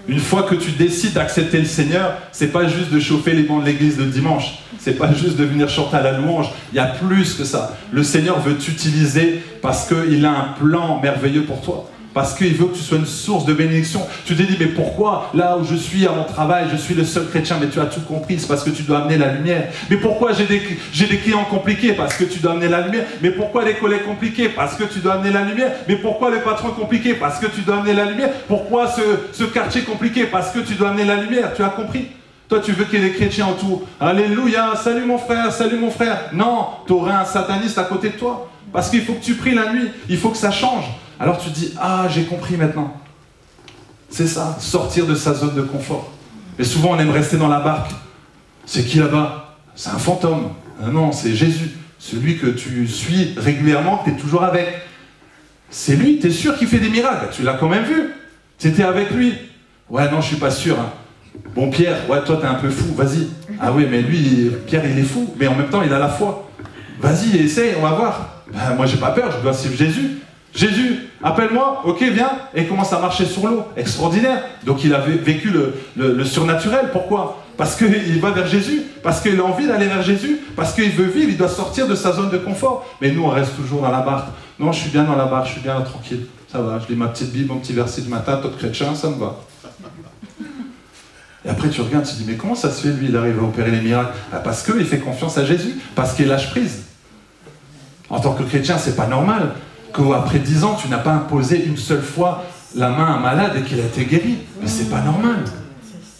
Une fois que tu décides d'accepter le Seigneur, c'est pas juste de chauffer les bancs de l'église le dimanche, c'est pas juste de venir chanter à la louange, il y a plus que ça. Le Seigneur veut t'utiliser parce qu'il a un plan merveilleux pour toi. Parce qu'il veut que tu sois une source de bénédiction. Tu te dis, mais pourquoi, là où je suis à mon travail, je suis le seul chrétien? Mais tu as tout compris, c'est parce que tu dois amener la lumière. Mais pourquoi j'ai des clients compliqués? Parce que tu dois amener la lumière. Mais pourquoi les collègues compliqués? Parce que tu dois amener la lumière. Mais pourquoi les patrons compliqués? Parce que tu dois amener la lumière. Pourquoi ce quartier compliqué? Parce que tu dois amener la lumière. Tu as compris? Toi, tu veux qu'il y ait des chrétiens autour. Alléluia, salut mon frère, salut mon frère. Non, tu aurais un sataniste à côté de toi. Parce qu'il faut que tu pries la nuit. Il faut que ça change. Alors tu dis, ah, j'ai compris maintenant. C'est ça, sortir de sa zone de confort. Et souvent, on aime rester dans la barque. C'est qui là-bas? C'est un fantôme. Ah non, c'est Jésus. Celui que tu suis régulièrement, que tu es toujours avec. C'est lui, tu es sûr qu'il fait des miracles. Tu l'as quand même vu. Tu étais avec lui. Ouais, non, je suis pas sûr. Hein. Bon, Pierre, ouais, toi, t'es un peu fou, vas-y. Ah oui, mais lui, Pierre, il est fou. Mais en même temps, il a la foi. Vas-y, essaye, on va voir. Ben, moi, j'ai pas peur, je dois suivre Jésus. Jésus, appelle-moi, ok, viens, et il commence à marcher sur l'eau, extraordinaire. Donc il a vécu le surnaturel, pourquoi? Parce qu'il va vers Jésus, parce qu'il a envie d'aller vers Jésus, parce qu'il veut vivre, il doit sortir de sa zone de confort. Mais nous, on reste toujours dans la barque. Non, je suis bien dans la barque, je suis bien là, tranquille, ça va, je lis ma petite Bible, mon petit verset du matin, toi chrétien, ça me va. Et après tu regardes, tu te dis, mais comment ça se fait, lui, il arrive à opérer les miracles? Parce qu'il fait confiance à Jésus, parce qu'il lâche prise. En tant que chrétien, c'est pas normal qu'après 10 ans, tu n'as pas imposé une seule fois la main à un malade et qu'il a été guéri. Mais c'est pas normal.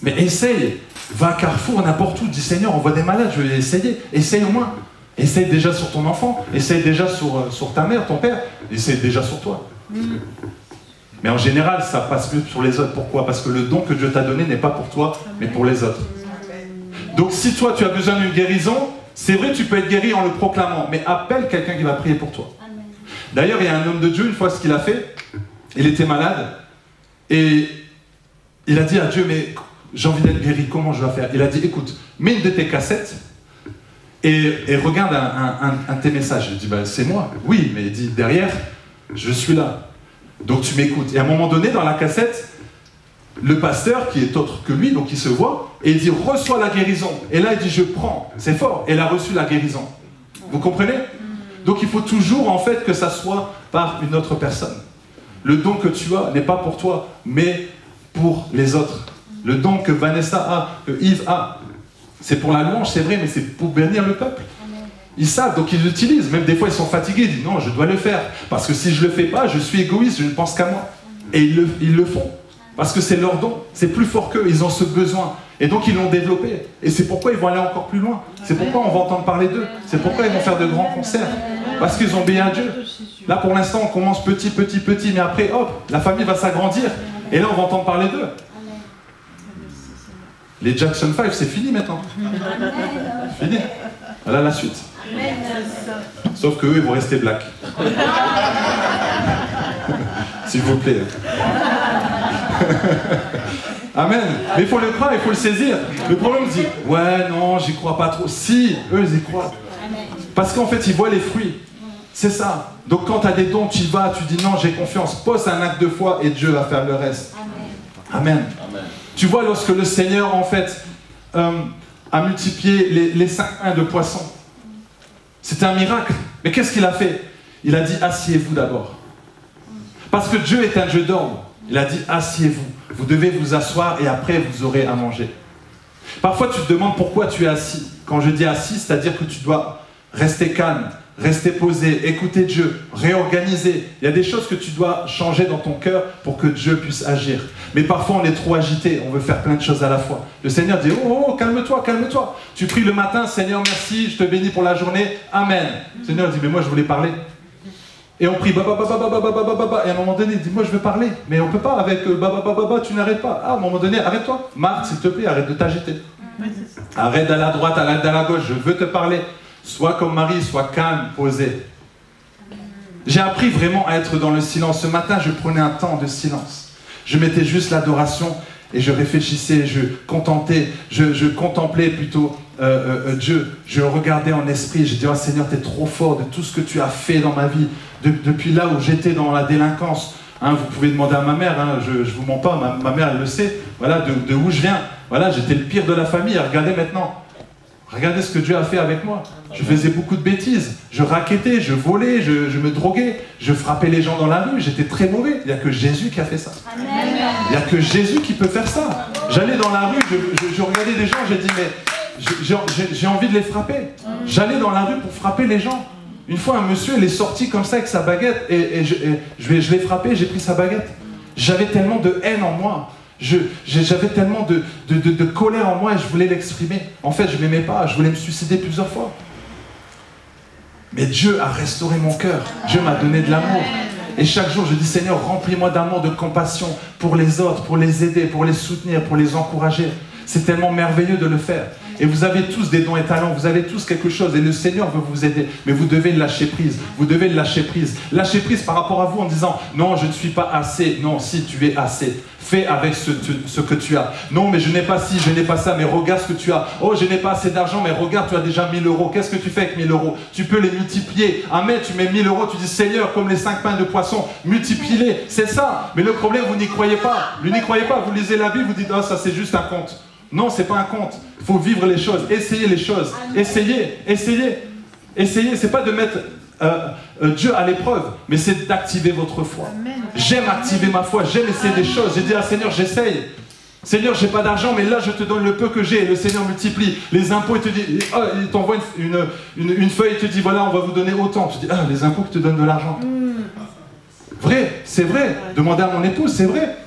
Mais essaye. Va à Carrefour, n'importe où. Dis, Seigneur, on voit des malades, je vais essayer. Essaye au moins. Essaye déjà sur ton enfant. Essaye déjà sur ta mère, ton père. Essaye déjà sur toi. Mais en général, ça passe mieux sur les autres. Pourquoi? Parce que le don que Dieu t'a donné n'est pas pour toi, mais pour les autres. Donc si toi, tu as besoin d'une guérison, c'est vrai, tu peux être guéri en le proclamant. Mais appelle quelqu'un qui va prier pour toi. D'ailleurs, il y a un homme de Dieu, une fois ce qu'il a fait, il était malade, et il a dit à Dieu, mais j'ai envie d'être guéri, comment je dois faire? Il a dit, écoute, mets une de tes cassettes, et regarde un de tes messages. Il dit, bah, c'est moi. Oui, mais il dit, derrière, je suis là. Donc tu m'écoutes. Et à un moment donné, dans la cassette, le pasteur, qui est autre que lui, donc il se voit, et il dit, reçois la guérison. Et là, il dit, je prends. C'est fort. Elle a reçu la guérison. Vous comprenez? Donc il faut toujours, en fait, que ça soit par une autre personne. Le don que tu as n'est pas pour toi, mais pour les autres. Le don que Vanessa a, que Yves a, c'est pour la louange, c'est vrai, mais c'est pour bénir le peuple. Ils savent, donc ils l'utilisent. Même des fois, ils sont fatigués, ils disent, non, je dois le faire. Parce que si je ne le fais pas, je suis égoïste, je ne pense qu'à moi. Et ils le font. Parce que c'est leur don, c'est plus fort qu'eux, ils ont ce besoin. Et donc ils l'ont développé. Et c'est pourquoi ils vont aller encore plus loin. C'est pourquoi on va entendre parler d'eux. C'est pourquoi ils vont faire de grands concerts. Parce qu'ils ont obéi à Dieu. Là pour l'instant on commence petit, mais après hop, la famille va s'agrandir. Et là on va entendre parler d'eux. Les Jackson 5, c'est fini maintenant. Fini. Voilà la suite. Sauf qu'eux, ils vont rester black. S'il vous plaît. Amen. Mais il faut le croire, il faut le saisir. Le problème dit, ouais, non, j'y crois pas trop. Si, eux, ils y croient. Parce qu'en fait, ils voient les fruits. C'est ça. Donc quand tu as des dons, tu y vas, tu dis non, j'ai confiance. Pose un acte de foi et Dieu va faire le reste. Amen. Amen. Tu vois, lorsque le Seigneur, en fait, a multiplié les 5 pains de poisson, c'était un miracle. Mais qu'est-ce qu'il a fait? Il a dit, asseyez-vous d'abord. Parce que Dieu est un Dieu d'ordre. Il a dit, asseyez-vous. Vous devez vous asseoir et après vous aurez à manger. Parfois tu te demandes pourquoi tu es assis. Quand je dis assis, c'est-à-dire que tu dois rester calme, rester posé, écouter Dieu, réorganiser. Il y a des choses que tu dois changer dans ton cœur pour que Dieu puisse agir. Mais parfois on est trop agité, on veut faire plein de choses à la fois. Le Seigneur dit, oh, calme-toi, calme-toi. Tu pries le matin, Seigneur merci, je te bénis pour la journée, Amen. Le Seigneur dit, mais moi je voulais parler. Et on prie, et à un moment donné, il dit, moi je veux parler, mais on ne peut pas avec tu n'arrêtes pas. Ah, à un moment donné, arrête-toi. Marc, s'il te plaît, arrête de t'agiter. Arrête d'aller à droite, arrête d'aller à gauche, je veux te parler. Sois comme Marie, sois calme, posé. J'ai appris vraiment à être dans le silence. Ce matin, je prenais un temps de silence. Je mettais juste l'adoration et je réfléchissais, je contemplais plutôt Dieu. Je regardais en esprit, je disais, oh Seigneur, tu es trop fort de tout ce que tu as fait dans ma vie. Depuis là où j'étais dans la délinquance, hein, vous pouvez demander à ma mère, hein, je ne vous mens pas, ma mère elle le sait, voilà, de où je viens. Voilà, j'étais le pire de la famille, regardez maintenant. Regardez ce que Dieu a fait avec moi. Je faisais beaucoup de bêtises, je rackettais, je volais, je me droguais, je frappais les gens dans la rue, j'étais très mauvais. Il n'y a que Jésus qui a fait ça. Il n'y a que Jésus qui peut faire ça. J'allais dans la rue, je regardais des gens, j'ai dit, mais j'ai envie de les frapper. J'allais dans la rue pour frapper les gens. Une fois, un monsieur, il est sorti comme ça avec sa baguette et je l'ai frappé, j'ai pris sa baguette. J'avais tellement de haine en moi. J'avais tellement de colère en moi et je voulais l'exprimer. En fait, je ne m'aimais pas, je voulais me suicider plusieurs fois. Mais Dieu a restauré mon cœur. Dieu m'a donné de l'amour. Et chaque jour, je dis, Seigneur, remplis-moi d'amour, de compassion pour les autres, pour les aider, pour les soutenir, pour les encourager. C'est tellement merveilleux de le faire. Et vous avez tous des dons et talents, vous avez tous quelque chose et le Seigneur veut vous aider. Mais vous devez lâcher prise, vous devez lâcher prise. Lâcher prise par rapport à vous en disant, non, je ne suis pas assez. Non, si, tu es assez. Fais avec ce que tu as. Non, mais je n'ai pas ci, je n'ai pas ça, mais regarde ce que tu as. Oh, je n'ai pas assez d'argent, mais regarde, tu as déjà 1000 euros. Qu'est-ce que tu fais avec 1000 euros? Tu peux les multiplier. Amen, tu mets 1000 euros, tu dis, Seigneur, comme les 5 pains de poisson, multiplie-les. C'est ça. Mais le problème, vous n'y croyez pas. Vous n'y croyez pas, vous lisez la Bible, vous dites, oh, ça c'est juste un conte. Non, c'est pas un conte. Il faut vivre les choses, essayer les choses. Essayez. C'est pas de mettre Dieu à l'épreuve, mais c'est d'activer votre foi. J'aime activer ma foi, j'aime essayer des choses. J'ai dit, ah Seigneur, j'essaye. Seigneur, j'ai pas d'argent, mais là je te donne le peu que j'ai. Et le Seigneur multiplie. Les impôts, il te dit, oh, il t'envoie une feuille, il te dit, voilà, on va vous donner autant. Tu dis, ah, les impôts qui te donnent de l'argent. Vrai, c'est vrai. Demandez à mon épouse, c'est vrai.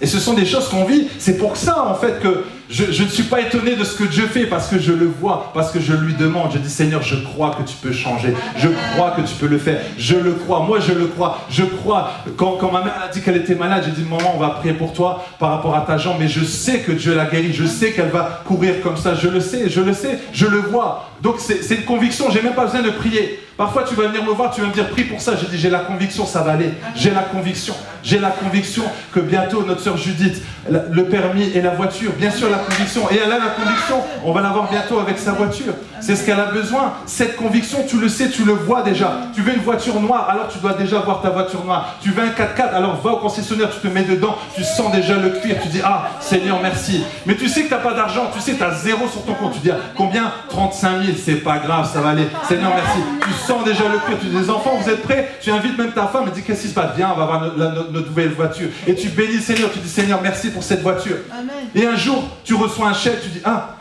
Et ce sont des choses qu'on vit. C'est pour ça, en fait, que je ne suis pas étonné de ce que Dieu fait, parce que je le vois, parce que je lui demande. Je dis, Seigneur, je crois que tu peux changer. Je crois que tu peux le faire. Je le crois. Moi, je le crois. Je crois. Quand ma mère a dit qu'elle était malade, j'ai dit, maman, on va prier pour toi par rapport à ta jambe. Mais je sais que Dieu l'a guérie. Je sais qu'elle va courir comme ça. Je le sais. Je le vois. Donc, c'est une conviction. Je n'ai même pas besoin de prier. Parfois, tu vas venir me voir, tu vas me dire, prie pour ça. J'ai dit, j'ai la conviction, ça va aller. J'ai la conviction. J'ai la conviction que bientôt, notre sœur Judith, le permis et la voiture, bien sûr, la conviction. Et elle a la conviction, on va l'avoir bientôt avec sa voiture. C'est ce qu'elle a besoin. Cette conviction, tu le sais, tu le vois déjà. Tu veux une voiture noire, alors tu dois déjà voir ta voiture noire. Tu veux un 4x4, alors va au concessionnaire, tu te mets dedans, tu sens déjà le cuir, tu dis, ah, Seigneur, merci. Mais tu sais que tu n'as pas d'argent, tu sais que tu as 0 sur ton compte. Tu dis, combien? 35 000, c'est pas grave, ça va aller. Seigneur, merci. Tu sens déjà le cuir, tu dis, les enfants, vous êtes prêts? Tu invites même ta femme et dis, qu'est-ce qui se passe? Viens, on va avoir notre nouvelle voiture. Et tu bénis le Seigneur, tu dis, Seigneur, merci pour cette voiture. Amen. Et un jour, tu reçois un chèque, tu dis, ah,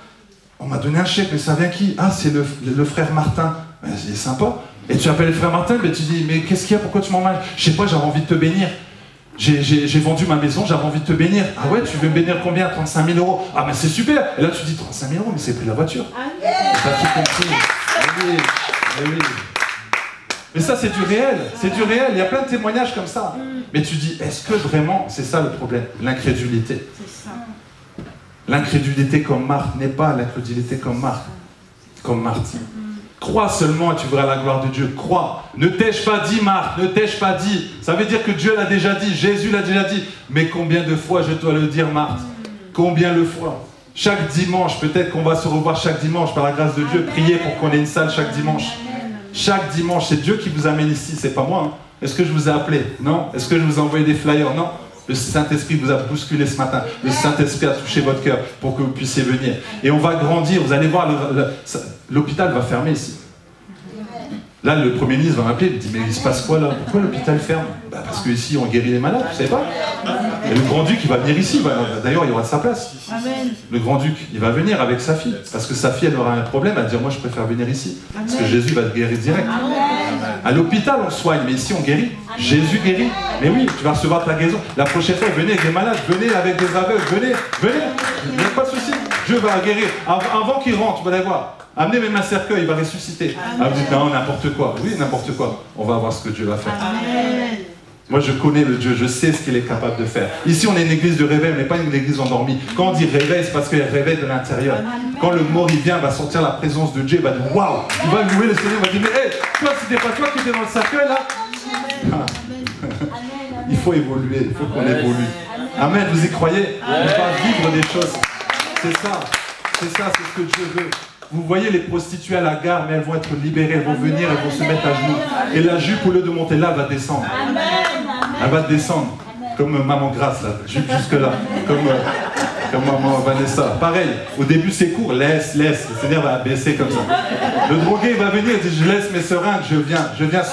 on m'a donné un chèque, mais ça vient qui? Ah, c'est le frère Martin. C'est sympa. Et tu appelles le frère Martin, mais tu dis, mais qu'est-ce qu'il y a? Pourquoi tu m'en mal? Je sais pas, j'avais envie de te bénir. J'ai vendu ma maison, j'avais envie de te bénir. Ah ouais, tu veux me bénir combien? 35 000 €. Ah mais c'est super. Et là tu dis 35 000 €, mais c'est pris la voiture. T'as tout compris. Oui, oui. Mais ça c'est du réel, c'est du réel. Il y a plein de témoignages comme ça. Mais tu dis, est-ce que vraiment, c'est ça le problème? L'incrédulité. L'incrédulité comme Marthe n'est pas l'incrédulité comme Marthe. Comme Marthe. Crois seulement et tu verras la gloire de Dieu. Crois. Ne t'ai-je pas dit, Marthe? Ne t'ai-je pas dit? Ça veut dire que Dieu l'a déjà dit, Jésus l'a déjà dit. Mais combien de fois je dois le dire, Marthe? Combien de fois? Chaque dimanche, peut-être qu'on va se revoir chaque dimanche par la grâce de Dieu. Priez pour qu'on ait une salle chaque dimanche. Chaque dimanche, c'est Dieu qui vous amène ici, c'est pas moi. Hein. Est-ce que je vous ai appelé? Non. Est-ce que je vous ai envoyé des flyers? Non. Le Saint-Esprit vous a bousculé ce matin. Le Saint-Esprit a touché votre cœur pour que vous puissiez venir. Et on va grandir. Vous allez voir, l'hôpital va fermer ici. Là, le Premier ministre va m'appeler. Il me dit, mais il se passe quoi là? Pourquoi l'hôpital ferme? Bah, parce qu'ici, on guérit les malades, vous savez pas? Et le Grand-Duc, il va venir ici. D'ailleurs, il y aura sa place. Amen. Le Grand-Duc, il va venir avec sa fille. Parce que sa fille, elle aura un problème. Elle va dire, moi, je préfère venir ici. Amen. Parce que Jésus va te guérir direct. Amen. À l'hôpital, on soigne, mais ici, on guérit. Jésus guérit. Mais oui, tu vas recevoir ta guérison. La prochaine fois, venez avec des malades, venez avec des aveugles, venez. Il n'y a pas de souci. Dieu va guérir. Avant qu'il rentre, vous allez voir. Amenez même un cercueil, il va ressusciter. Ah, vous dites, non, n'importe quoi. Oui, n'importe quoi. On va voir ce que Dieu va faire. Amen. Moi, je connais le Dieu, je sais ce qu'il est capable de faire. Ici, on est une église de réveil, on n'est pas une église endormie. Quand on dit réveil, c'est parce qu'il y a réveil de l'intérieur. Quand le mort, il vient, va sentir la présence de Dieu, il va dire, waouh, il va louer le Seigneur, il va dire, mais hé, toi, c'était pas toi qui étais dans le cercueil, là? Il faut évoluer, il faut qu'on évolue. Amen, vous y croyez? On va vivre des choses. C'est ça, c'est ce que Dieu veut. Vous voyez les prostituées à la gare, mais elles vont être libérées, elles vont venir, elles vont se mettre à genoux. Et la jupe, au lieu de monter là, va descendre. Elle va descendre. Comme Maman Grace, là, jusque là. Comme Maman Vanessa. Pareil, au début c'est court, laisse. Le Seigneur va baisser comme ça. Le drogué, il va venir, il dit, je laisse mes seringues, je viens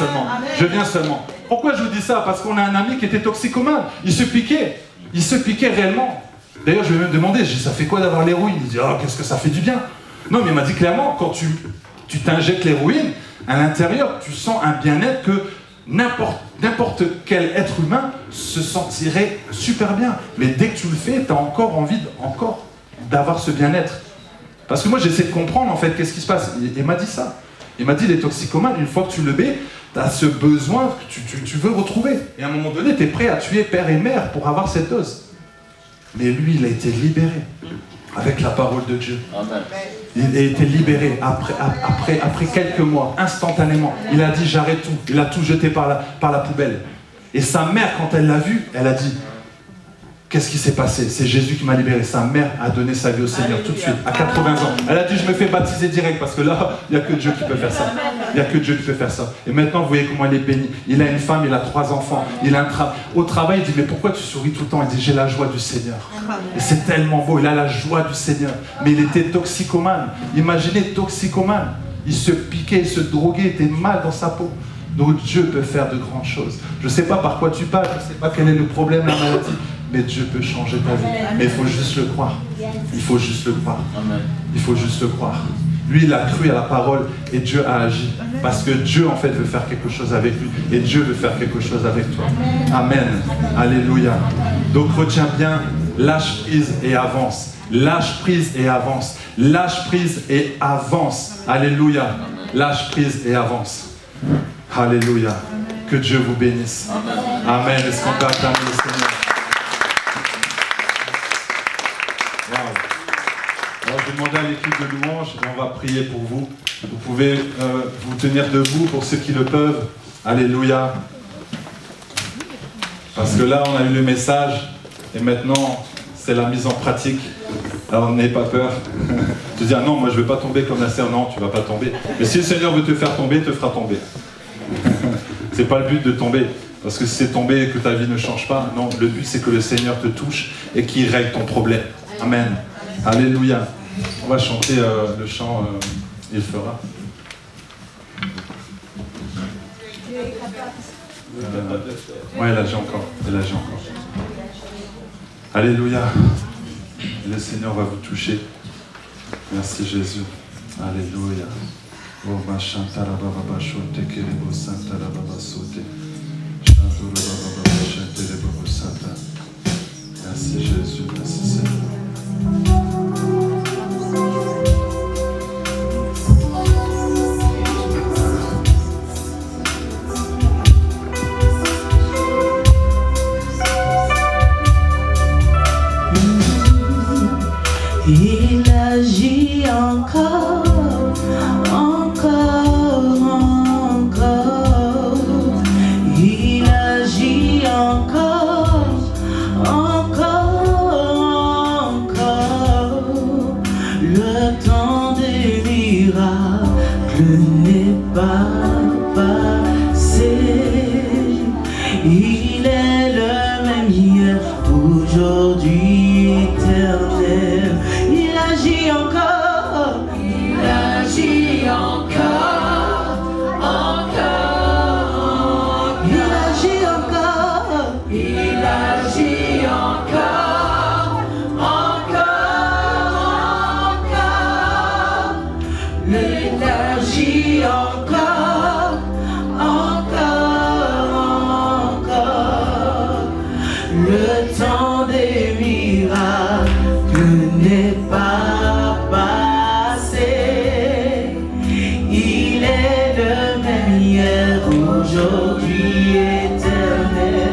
seulement. Pourquoi je vous dis ça? Parce qu'on a un ami qui était toxicomane. Il se piquait réellement. D'ailleurs, je lui ai même demandé, ça fait quoi d'avoir l'héroïne? Il dit, oh, qu'est-ce que ça fait du bien. Non, mais il m'a dit clairement, quand tu t'injectes l'héroïne, à l'intérieur, tu sens un bien-être que n'importe quel être humain se sentirait super bien. Mais dès que tu le fais, tu as encore envie d'avoir ce bien-être. Parce que moi, j'essaie de comprendre, en fait, qu'est-ce qui se passe. Il m'a dit ça. Il m'a dit, les toxicomanes, une fois que tu le bais, tu as ce besoin que tu veux retrouver. Et à un moment donné, tu es prêt à tuer père et mère pour avoir cette dose. Mais lui, il a été libéré avec la parole de Dieu. Amen. Il a été libéré après quelques mois, instantanément. Il a dit, j'arrête tout. Il a tout jeté par la poubelle. Et sa mère, quand elle l'a vu, elle a dit, qu'est-ce qui s'est passé? C'est Jésus qui m'a libéré. Sa mère a donné sa vie au Seigneur tout de suite, à 80 ans. Elle a dit, je me fais baptiser direct, parce que là, il n'y a que Dieu qui peut faire ça. Il n'y a que Dieu qui peut faire ça. Et maintenant, vous voyez comment elle est bénie. Il a une femme, il a 3 enfants. Il a un travail. Au travail, il dit, mais pourquoi tu souris tout le temps? Il dit, j'ai la joie du Seigneur. Et c'est tellement beau, il a la joie du Seigneur. Mais il était toxicomane. Imaginez, toxicomane. Il se piquait, il se droguait, il était mal dans sa peau. Donc Dieu peut faire de grandes choses. Je ne sais pas par quoi tu passes, je ne sais pas quel est le problème, la maladie. Mais Dieu peut changer ta vie. Mais il faut juste le croire. Il faut juste le croire. Il faut juste le croire. Lui, il a cru à la parole et Dieu a agi. Parce que Dieu, en fait, veut faire quelque chose avec lui. Et Dieu veut faire quelque chose avec toi. Amen. Alléluia. Donc retiens bien, lâche prise et avance. Lâche prise et avance. Lâche prise et avance. Alléluia. Lâche prise et avance. Alléluia. Que Dieu vous bénisse. Amen. Est-ce qu'on peut acclamer le Seigneur? Alors je vais demander à l'équipe de louange et on va prier pour vous. Vous pouvez vous tenir debout pour ceux qui le peuvent. Alléluia. Parce que là on a eu le message et maintenant c'est la mise en pratique. Alors n'aie pas peur. Te dire non, moi je ne veux pas tomber comme la sœur. Non, tu ne vas pas tomber. Mais si le Seigneur veut te faire tomber, il te fera tomber. C'est pas le but de tomber. Parce que si c'est tomber et que ta vie ne change pas, non, le but c'est que le Seigneur te touche et qu'il règle ton problème. Amen. Alléluia. On va chanter le chant Il fera. Ouais, là j'ai encore. Alléluia. Le Seigneur va vous toucher. Merci Jésus. Alléluia. Oh ma chantara baba chote kerebo santara baba sote. Chantara baba chante baba santa. Merci Jésus, merci Seigneur. Il agit encore, encore, encore. Il agit encore, encore, encore. Le temps des miracles n'est pas passé. Il est le même hier, aujourd'hui, éternel. Il agit encore, il agit encore, encore. Il agit encore, il agit encore, encore, encore. Il agit encore, encore, encore. Le temps des miracles n'est pas passé. Il est le même hier, aujourd'hui, éternel.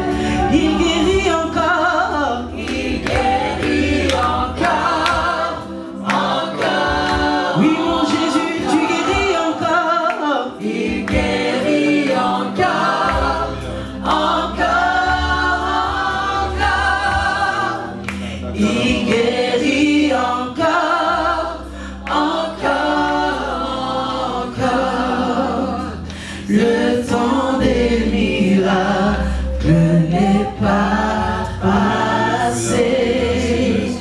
Il guérit encore, il guérit encore, encore. Oui mon Jésus, tu guéris encore, il guérit encore, encore, encore. Il guérit encore, encore, encore. Le temps des miracles n'est pas passé.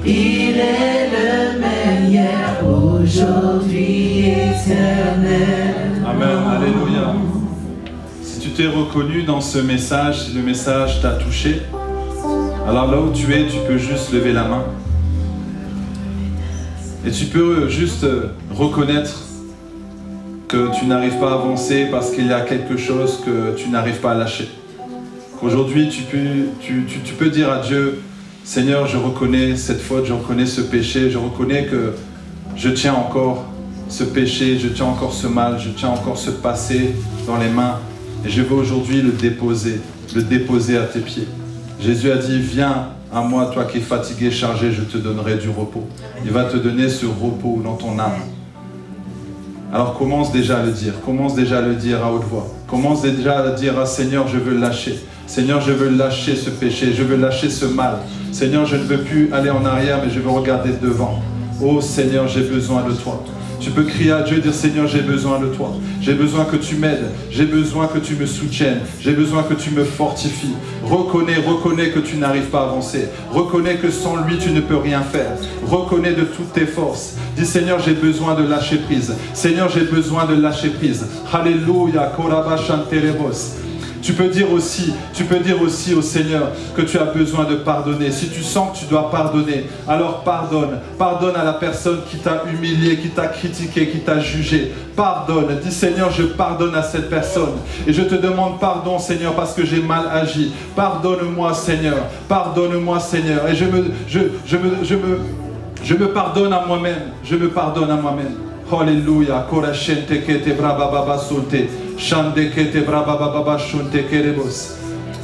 Il est le même hier, aujourd'hui, éternel. Amen, alléluia. Si tu t'es reconnu dans ce message, si le message t'a touché, alors là où tu es, tu peux juste lever la main. Et tu peux juste reconnaître que tu n'arrives pas à avancer parce qu'il y a quelque chose que tu n'arrives pas à lâcher. Qu'aujourd'hui, tu peux dire à Dieu, Seigneur, je reconnais cette faute, je reconnais ce péché, je reconnais que je tiens encore ce péché, je tiens encore ce mal, je tiens encore ce passé dans les mains. Et je veux aujourd'hui le déposer à tes pieds. Jésus a dit, viens à moi, toi qui es fatigué, chargé, je te donnerai du repos. Il va te donner ce repos dans ton âme. Alors commence déjà à le dire à haute voix. Commence déjà à dire, ah, Seigneur, je veux le lâcher. Seigneur, je veux lâcher ce péché, je veux lâcher ce mal. Seigneur, je ne veux plus aller en arrière, mais je veux regarder devant. Oh Seigneur, j'ai besoin de toi. Tu peux crier à Dieu et dire, Seigneur, j'ai besoin de toi. J'ai besoin que tu m'aides. J'ai besoin que tu me soutiennes. J'ai besoin que tu me fortifies. Reconnais que tu n'arrives pas à avancer. Reconnais que sans lui, tu ne peux rien faire. Reconnais de toutes tes forces. Dis, Seigneur, j'ai besoin de lâcher prise. Seigneur, j'ai besoin de lâcher prise. Alléluia. Koraba Shanterebos. Tu peux dire aussi au Seigneur que tu as besoin de pardonner. Si tu sens que tu dois pardonner, alors pardonne. Pardonne à la personne qui t'a humilié, qui t'a critiqué, qui t'a jugé. Pardonne. Dis, Seigneur, je pardonne à cette personne. Et je te demande pardon, Seigneur, parce que j'ai mal agi. Pardonne-moi, Seigneur. Pardonne-moi, Seigneur. Et je me pardonne à moi-même. Je me pardonne à moi-même. Alléluia.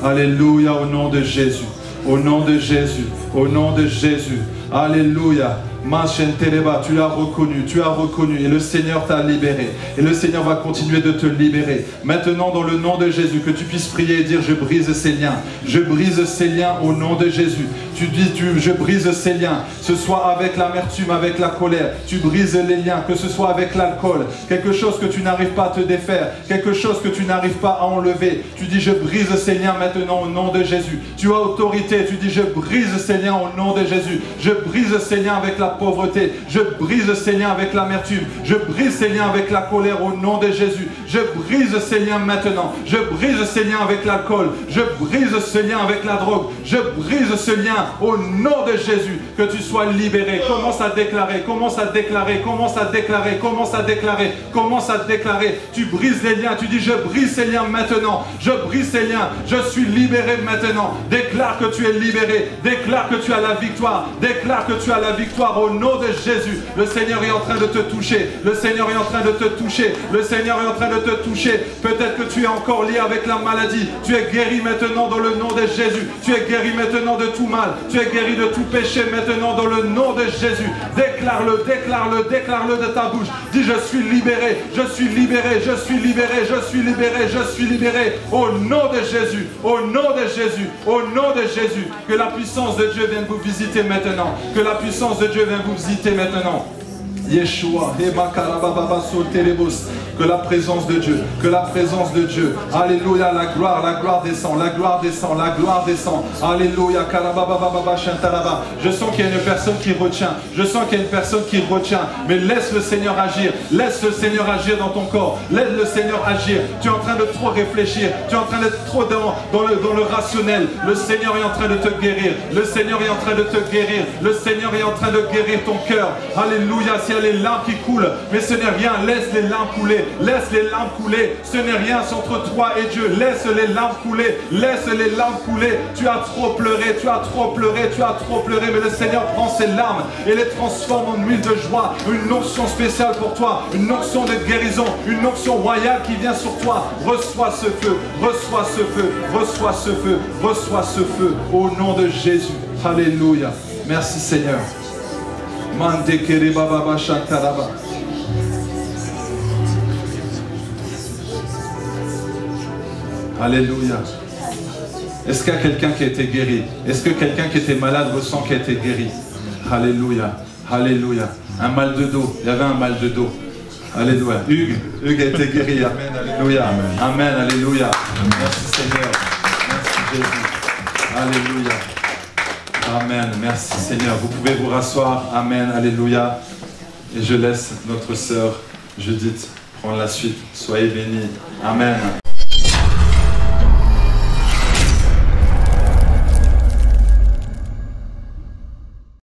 Alléluia, au nom de Jésus. Au nom de Jésus. Au nom de Jésus. Alléluia. Tu l'as reconnu et le Seigneur t'a libéré. Et le Seigneur va continuer de te libérer. Maintenant, dans le nom de Jésus, que tu puisses prier et dire: je brise ces liens. Je brise ces liens au nom de Jésus. Tu dis: je brise ces liens. Ce soit avec l'amertume, avec la colère. Tu brises les liens, que ce soit avec l'alcool. Quelque chose que tu n'arrives pas à te défaire. Quelque chose que tu n'arrives pas à enlever. Tu dis: je brise ces liens maintenant au nom de Jésus. Tu as autorité. Tu dis: je brise ces liens au nom de Jésus. Je brise ces liens avec la pauvreté. Je brise ces liens avec l'amertume. Je brise ces liens avec la colère au nom de Jésus. Je brise ces liens maintenant. Je brise ces liens avec l'alcool. Je brise ces liens avec la drogue. Je brise ce lien au nom de Jésus. Que tu sois libéré. Commence à déclarer. Commence à déclarer. Commence à déclarer. Commence à déclarer. Commence à déclarer. Tu brises les liens. Tu dis: je brise ces liens maintenant. Je brise ces liens. Je suis libéré maintenant. Déclare que tu es libéré. Déclare que tu as la victoire. Déclare que tu as la victoire au nom de Jésus. Le Seigneur est en train de te toucher. Le Seigneur est en train de te toucher. Le Seigneur est en train de te toucher. Peut-être que tu es encore lié avec la maladie. Tu es guéri maintenant dans le nom de Jésus. Tu es guéri maintenant de tout mal. Tu es guéri de tout péché maintenant dans le nom de Jésus. Déclare-le, déclare-le, déclare-le de ta bouche. Dis: je suis libéré, je suis libéré, je suis libéré, je suis libéré, je suis libéré. Au nom de Jésus, au nom de Jésus, au nom de Jésus. Que la puissance de Dieu vienne vous visiter maintenant. Que la puissance de Dieu vienne vous visiter maintenant. Yeshua, que la présence de Dieu, que la présence de Dieu, alléluia, la gloire descend, la gloire descend, la gloire descend, alléluia, je sens qu'il y a une personne qui retient, je sens qu'il y a une personne qui retient, mais laisse le Seigneur agir dans ton corps, laisse le Seigneur agir. Tu es en train de trop réfléchir, tu es en train d'être trop dans le rationnel. Le Seigneur est en train de te guérir, le Seigneur est en train de te guérir, le Seigneur est en train de guérir ton cœur, alléluia. Si les larmes qui coulent, mais ce n'est rien, laisse les larmes couler, laisse les larmes couler, ce n'est rien, c'est entre toi et Dieu, laisse les larmes couler, laisse les larmes couler. Tu as trop pleuré, tu as trop pleuré, tu as trop pleuré, mais le Seigneur prend ces larmes et les transforme en huile de joie, une onction spéciale pour toi, une onction de guérison, une onction royale qui vient sur toi. Reçois ce feu, reçois ce feu, reçois ce feu, reçois ce feu au nom de Jésus. Alléluia. Merci Seigneur. Alléluia. Est-ce qu'il y a quelqu'un qui a été guéri? Est-ce que quelqu'un qui était malade ressent qu'il a été guéri? Alléluia. Alléluia. Un mal de dos. Il y avait un mal de dos. Alléluia. Hugues a été guéri. Amen. Alléluia. Amen. Alléluia. Merci Seigneur. Merci Jésus. Alléluia. Amen, merci Seigneur. Vous pouvez vous rasseoir. Amen, alléluia. Et je laisse notre sœur Judith prendre la suite. Soyez bénis. Amen.